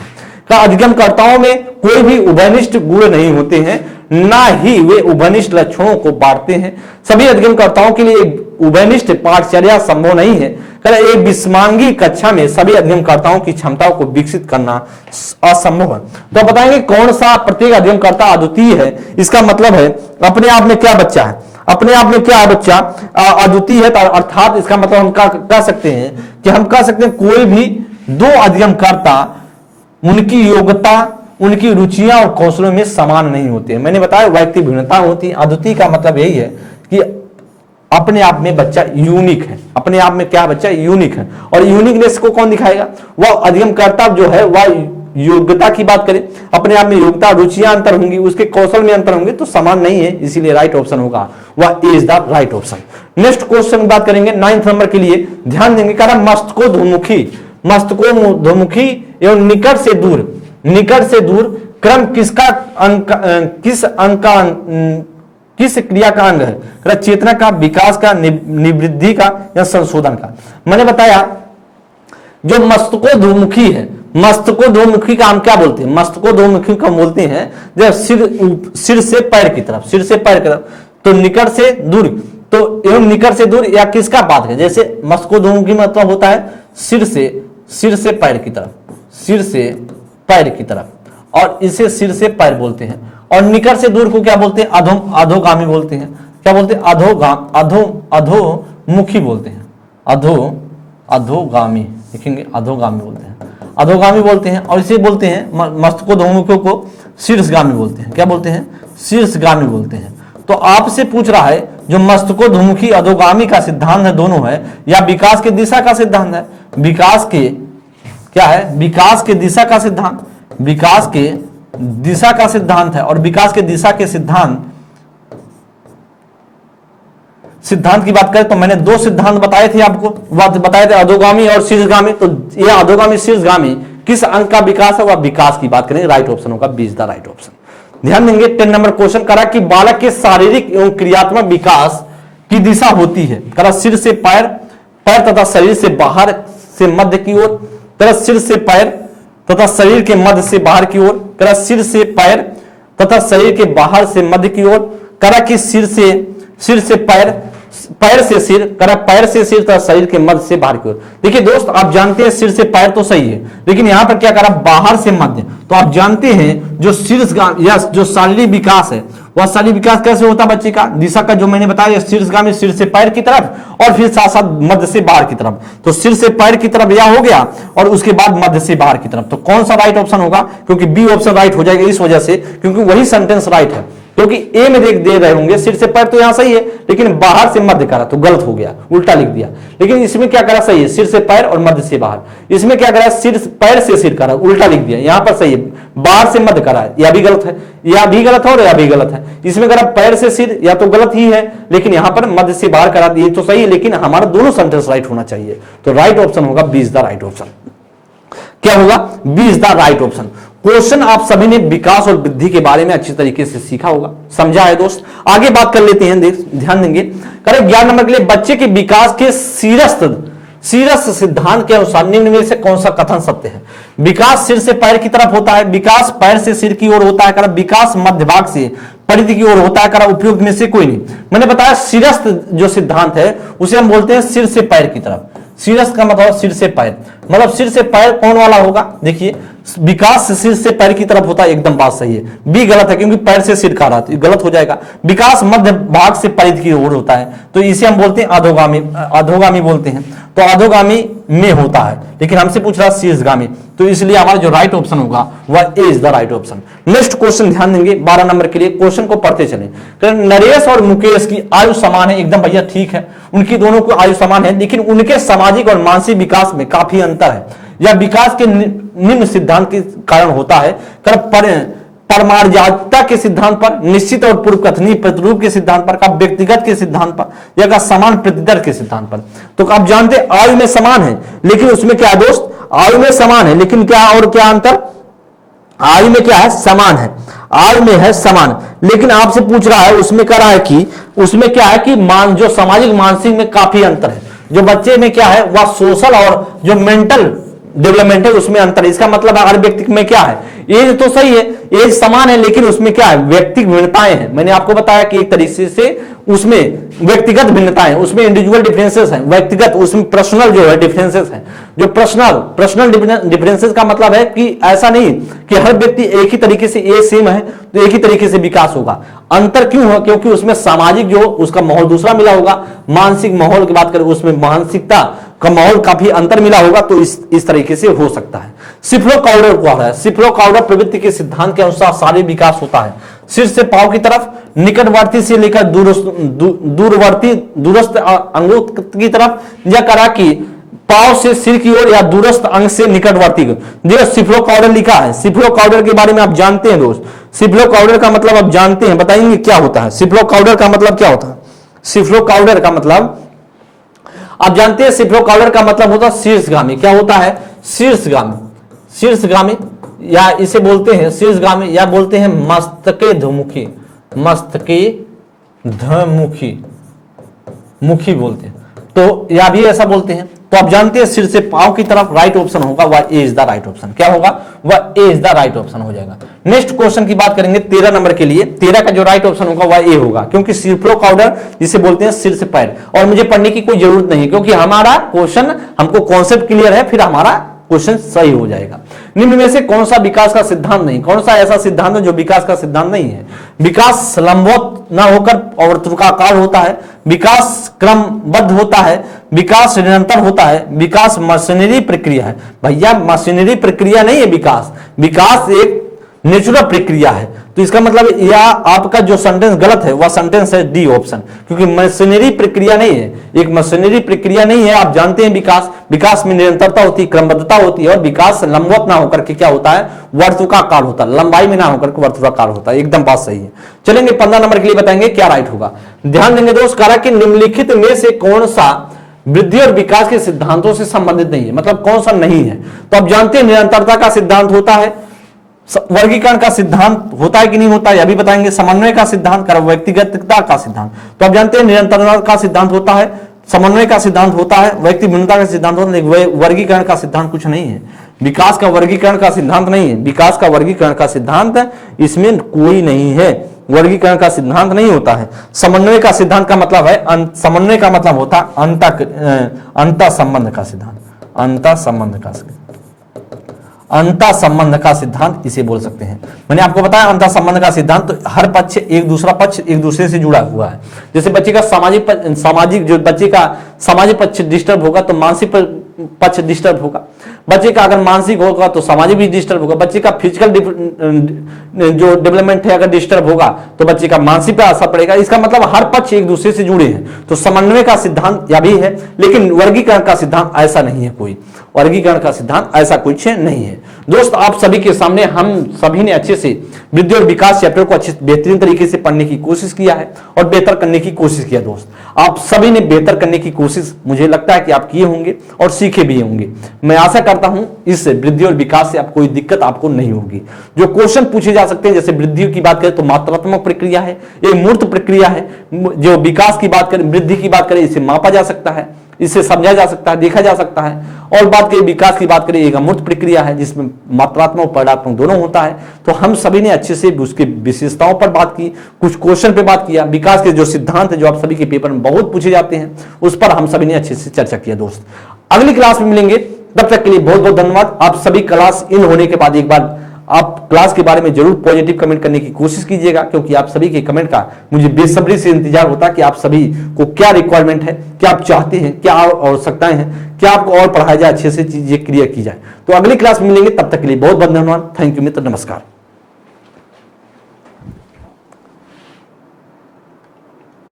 अध्ययनकर्ताओं में कोई भी उभयनिष्ठ गुण नहीं होते हैं, ना ही वे उभयनिष्ठ लक्षणों को बांटते हैं। सभी अध्ययनकर्ताओं के लिए उभयनिष्ठ पाठचर्या संभव नहीं है। एक विस्मांगी कक्षा में सभी अध्ययनकर्ताओं की क्षमताओं को विकसित करना असंभव है। तो बताएंगे कौन सा प्रत्येक अध्ययनकर्ता अद्वितीय है? इसका मतलब है अपने आप में क्या बच्चा है, अपने आप में क्या बच्चा अद्वितीय है। अर्थात इसका मतलब हम कह सकते हैं कि हम कह सकते हैं कोई भी 2 अध्ययनकर्ता उनकी योग्यता, उनकी रुचियां और कौशलों में समान नहीं होते हैं। मैंने बताया वैयक्तिक भिन्नता होती है। अद्वितीय का मतलब यही है कि अपने आप में बच्चा यूनिक है। अपने आप में क्या बच्चा यूनिक है। और यूनिकनेस को कौन दिखाएगा? वह अध्ययनकर्ता जो है वह योग्यता की बात करें, अपने आप में योग्यता, रुचियां अंतर होंगी, उसके कौशल में अंतर होंगे, तो समान नहीं है। इसीलिए राइट ऑप्शन होगा वह is the right option. Next question की बात करेंगे 9th नंबर के लिए। ध्यान देंगे कारण मस्तकोधोमुखी एवं निकट से दूर क्रम किस क्रिया का अंग है? चेतना का, विकास का, निवृद्धि का या संशोधन का? मैंने बताया जो मस्तकोधोमुखी है, मस्तकोधोमुखी का हम क्या बोलते हैं? मस्तकोधोमुखी को बोलते हैं जब सिर से पैर की तरफ, तो निकट से दूर, तो एवं निकट से दूर या किसका बात है? जैसे मस्तकोधोमुखी मतलब होता है सिर से पैर की तरफ, और इसे सिर से पैर बोलते हैं। और निकट से दूर को क्या बोलते हैं? अधोगामी बोलते हैं। क्या बोलते हैं? अधोमुखी बोलते हैं। अधोगामी लिखेंगे, अधोगामी बोलते हैं, अधोगामी बोलते हैं। और इसे बोलते हैं मस्तकोधमुखियों को शीर्षगामी बोलते हैं। क्या बोलते हैं? शीर्षगामी बोलते हैं। तो आपसे पूछ रहा है जो मस्तकोधमुखी अधोगामी का सिद्धांत है दोनों है, या विकास के दिशा का सिद्धांत है? विकास के क्या है? विकास के दिशा का सिद्धांत, विकास के दिशा का सिद्धांत है। और विकास के दिशा के सिद्धांत की बात करें तो मैंने दो सिद्धांत बताए थे आपको, बताए थे अधोगामी और शीर्षगामी। तो यह अधोगामी शीर्षगामी किस अंक का विकास है? वह विकास की बात करें, राइट ऑप्शन होगा, b is the right option. ध्यान देंगे 10 नंबर क्वेश्चन करा कि बालक के शारीरिक एवं क्रियात्मक विकास की दिशा होती है, करा सिर से पैर, पैर तथा शरीर से बाहर से मध्य की ओर, करा सिर से पैर तथा शरीर के मध्य से बाहर की ओर, करा सिर से पैर तथा शरीर के बाहर से मध्य की ओर, करा कि सिर से पैर, पैर से सिर, करा पैर से सिर तथा शरीर के मध्य से बाहर की ओर। देखिए दोस्त, आप जानते हैं सिर से पैर तो सही है, लेकिन यहां पर क्या करा? बाहर से मध्य। तो आप जानते हैं जो शीर्षगामी या जो शारीरिक विकास है, वह शारीरिक विकास कैसे होता है बच्चे का? दिशा का जो मैंने बताया, शीर्षगामी सिर से पैर की तरफ और फिर साथ साथ मध्य से बाहर की तरफ। तो सिर से पैर की तरफ यह हो गया और उसके बाद मध्य से बाहर की तरफ। तो कौन सा राइट ऑप्शन होगा? क्योंकि बी ऑप्शन राइट हो जाएगा इस वजह से क्योंकि वही सेंटेंस राइट है। क्योंकि ए में दे रहे होंगे सिर से पैर तो यहां सही है, लेकिन बाहर से मध्य करा तो गलत हो गया, उल्टा लिख दिया। लेकिन इसमें क्या करा? सही है, सिर से पैर और मध्य से बाहर। इसमें क्या करा? सिर पैर से सिर करा, उल्टा लिख दिया। यहां पर सही है, बाहर से मध्य करा, यह भी गलत है, यह भी गलत है और यह भी गलत है। इसमें करा पैर से सिर, या तो गलत ही है, लेकिन यहां पर मध्य से बाहर करा दिए तो सही है, लेकिन हमारा दोनों सेंटेंस राइट होना चाहिए। तो राइट ऑप्शन होगा b is the right option. क्या होगा? B is the right option. Question आप सभी ने विकास और वृद्धि के बारे में अच्छी तरीके से सीखा होगा, समझा है दोस्त। आगे बात कर लेते हैं, ध्यान देंगे। करें 11 नंबर के लिए, बच्चे के विकास के शीर्ष सिद्धांत के अनुसार निम्न में से कौन सा कथन सत्य है? विकास सिर से पैर की तरफ होता है, विकास पैर से सिर की ओर होता है, करा विकास मध्य भाग से परिधि की ओर होता है, करा उपयुक्त में से कोई नहीं। मैंने बताया शीर्ष जो सिद्धांत है उसे हम बोलते हैं सिर से पैर की तरफ। शीर्ष का मतलब सिर से पैर, मतलब सिर से पैर कौन वाला होगा? देखिए विकास सिर से पैर की तरफ होता है, एकदम बात सही है। बी गलत है क्योंकि पैर से सिर खा रहा है, गलत हो जाएगा। विकास मध्य भाग से परिधि की ओर होता है, तो इसे हम बोलते हैं अधोगामी बोलते हैं। तो अधोगामी में होता है, लेकिन हमसे पूछ रहा है शीर्षगामी, तो इसलिए हमारा जो राइट ऑप्शन होगा वह A is the right option. Next question ध्यान देंगे 12 नंबर के लिए, क्वेश्चन को पढ़ते चलें। नरेश और मुकेश की आयु समान है, एकदम भैया ठीक है, उनकी दोनों की आयु समान है, लेकिन उनके सामाजिक और मानसिक विकास में काफी अंतर है। यह विकास के निम्न सिद्धांत के कारण होता है, परमार्यादिता के सिद्धांत पर, निश्चित और पूर्व कथनीय प्रतिरूप के सिद्धांत पर, का व्यक्तिगत के सिद्धांत पर, या का समान प्रतिदर के सिद्धांत पर। तो आप जानते हैं आयु में समान है, लेकिन उसमें क्या दोस्त? आयु में समान है, लेकिन क्या और क्या अंतर? आयु में क्या है? समान है, आयु में है समान, लेकिन आपसे पूछ रहा है उसमें कह रहा है कि उसमें क्या है कि जो सामाजिक मानसिक में काफी अंतर है। जो बच्चे में क्या है वह सोशल और जो मेंटल डेवलपमेंट है उसमें अंतर है। इसका मतलब हर व्यक्ति में क्या है? एज तो सही है, एज समान है, लेकिन उसमें क्या है? व्यक्तिगत भिन्नताएं हैं। मैंने आपको बताया कि एक तरीके से उसमें व्यक्तिगत भिन्नताएं, उसमें इंडिविजुअल डिफरेंसेस हैं, व्यक्तिगत, उसमें पर्सनल जो है डिफरेंसेस हैं। जो पर्सनल डिफरेंसेस का मतलब है कि ऐसा नहीं कि हर व्यक्ति एक ही तरीके से एज सेम है तो एक ही तरीके से विकास होगा। अंतर क्यों है? क्योंकि उसमें सामाजिक जो उसका माहौल दूसरा मिला होगा, मानसिक माहौल की बात करें उसमें मानसिकता का माहौल काफी अंतर मिला होगा, तो इस तरीके से हो सकता है। सिफ्लोकाउडर को है, सिफ्लोकाउडर प्रवृत्ति के सिद्धांत के अनुसार शारीरिक विकास होता है सिर से पांव की तरफ, निकटवर्ती से लेकर दूरस्थ अंगों की तरफ, या करा कि पांव से सिर की ओर या दूरस्थ अंग से निकटवर्ती। देखो सिफ्लोकाउडर लिखा है, सिफ्लोकाउडर के बारे में आप जानते हैं दोस्त? सिफ्लोकाउडर का मतलब आप जानते हैं, बताएंगे क्या होता है? सिफ्लोकाउडर का मतलब क्या होता है? सिफ्लोकाउडर का मतलब आप जानते हैं, सिफ्लोकाउडर का मतलब होता है शीर्षगामी। क्या होता है? शीर्षगामी, शीर्षगामी, या इसे बोलते हैं शीर्षगामी, या बोलते हैं मस्तकेधमुखी, मस्तकेधमुखी, मुखी बोलते हैं, तो या भी ऐसा बोलते हैं। तो आप जानते हैं सिर से पांव की तरफ, राइट ऑप्शन होगा वह A is the right option. क्या होगा? वह A is the right option हो जाएगा। नेक्स्ट क्वेश्चन की बात करेंगे 13 नंबर के लिए। 13 का जो राइट ऑप्शन होगा वह ए होगा, क्योंकि सिफ्लोकाउडर जिसे बोलते हैं सिर से पैर, और मुझे पढ़ने की कोई जरूरत नहीं, क्योंकि हमारा क्वेश्चन, हमको कॉन्सेप्ट क्लियर है, फिर हमारा क्वेश्चन सही हो जाएगा। निम्न में से कौन सा विकास का सिद्धांत नहीं, कौन सा ऐसा सिद्धांत है जो विकास का सिद्धांत नहीं है? विकास लंबवत ना होकर वर्तुलाकार होता है, विकास क्रमबद्ध होता है, विकास निरंतर होता है, विकास मशीनरी प्रक्रिया है। भैया मशीनरी प्रक्रिया नहीं है विकास, विकास एक नेचुरल प्रक्रिया है। तो इसका मतलब या आपका जो सेंटेंस गलत है वह सेंटेंस है डी ऑप्शन, क्योंकि मशीनरी प्रक्रिया नहीं है, एक मशीनरी प्रक्रिया नहीं है। आप जानते हैं विकास में निरंतरता होती है, क्रमबद्धता होती है, और विकास लंबवत ना होकर के क्या होता है, वर्तुलाकार होता है, लंबाई में ना होकर के वर्तुलाकार होता है। एकदम बात सही है। चलेंगे 15 नंबर के लिए, बताएंगे क्या राइट होगा। ध्यान देंगे दोस्त, कहा कि निम्नलिखित में से कौन सा वृद्धि और विकास के सिद्धांतों से संबंधित नहीं है, मतलब कौन सा नहीं है। तो आप जानते हैं निरंतरता का सिद्धांत होता है, वर्गीकरण का सिद्धांत होता है कि नहीं होता है यह भी बताएंगे, समन्वय का सिद्धांत, व्यक्तिगतता का सिद्धांत। तो आप जानते हैं निरंतरता का सिद्धांत होता है, समन्वय का सिद्धांत होता है, व्यक्ति भिन्नता का सिद्धांत होता है, वर्गीकरण का सिद्धांत कुछ नहीं है। विकास का वर्गीकरण का सिद्धांत नहीं है, विकास का वर्गीकरण का सिद्धांत इसमें कोई नहीं है, वर्गीकरण का सिद्धांत नहीं होता है। समन्वय का सिद्धांत का मतलब है, समन्वय का मतलब होता है अंतः संबंध का सिद्धांत, अंतः संबंध का सिद्धांत, अंतः संबंध का सिद्धांत इसे बोल सकते हैं। मैंने आपको बताया अंतः संबंध का सिद्धांत, तो हर पक्ष एक दूसरे से जुड़ा हुआ है। जैसे बच्चे का सामाजिक जो बच्चे का सामाजिक पक्ष डिस्टर्ब होगा तो मानसिक पक्ष डिस्टर्ब होगा, बच्चे का अगर मानसिक होगा तो सामाजिक भी डिस्टर्ब होगा, बच्चे का फिजिकल जो डेवलपमेंट है अगर डिस्टर्ब होगा तो बच्चे का मानसिक पर असर पड़ेगा। इसका मतलब हर पक्ष एक दूसरे से जुड़े हैं। तो समन्वय का सिद्धांत यह भी है, लेकिन वर्गीकरण का सिद्धांत ऐसा नहीं है, कोई वर्गीकरण का सिद्धांत ऐसा कुछ नहीं है। दोस्त आप सभी के सामने हम सभी ने अच्छे से वृद्धि और विकास चैप्टर को अच्छे बेहतरीन तरीके से पढ़ने की कोशिश किया है और बेहतर करने की कोशिश किया। दोस्त आप सभी ने बेहतर करने की कोशिश मुझे लगता है कि आप किए होंगे और सीखे भी होंगे। मैं आशा करता हूं इस वृद्धि और विकास से कोई दिक्कत आपको नहीं होगी। जो क्वेश्चन पूछे जा सकते हैं, जैसे वृद्धि की बात करें तो मात्रात्मक प्रक्रिया है, एक मूर्त प्रक्रिया है। जो विकास की बात करें, वृद्धि की बात करें, इसे मापा जा सकता है, इसे समझा जा सकता है, देखा जा सकता है। और बात करें विकास की बात करें, एक अमूर्त प्रक्रिया है जिसमें मात्रात्मक और परिमाणात्मक दोनों होता है। तो हम सभी ने अच्छे से उसकी विशेषताओं पर बात की, कुछ क्वेश्चन पे बात किया, विकास के जो सिद्धांत है जो आप सभी के पेपर में बहुत पूछे जाते हैं उस पर हम सभी ने अच्छे से चर्चा किया। दोस्त अगली क्लास में मिलेंगे, तब तक के लिए बहुत बहुत धन्यवाद। आप सभी क्लास इन होने के बाद एक बार आप क्लास के बारे में जरूर पॉजिटिव कमेंट करने की कोशिश कीजिएगा, क्योंकि आप सभी के कमेंट का मुझे बेसब्री से इंतजार होता है कि आप सभी को क्या रिक्वायरमेंट है, क्या आप चाहते हैं, क्या आवश्यकताएं हैं, क्या आपको और पढ़ाया जाए, अच्छे से चीजें क्लियर की जाए। तो अगली क्लास में मिलेंगे, तब तक के लिए बहुत बहुत धन्यवाद। थैंक यू मित्र, नमस्कार।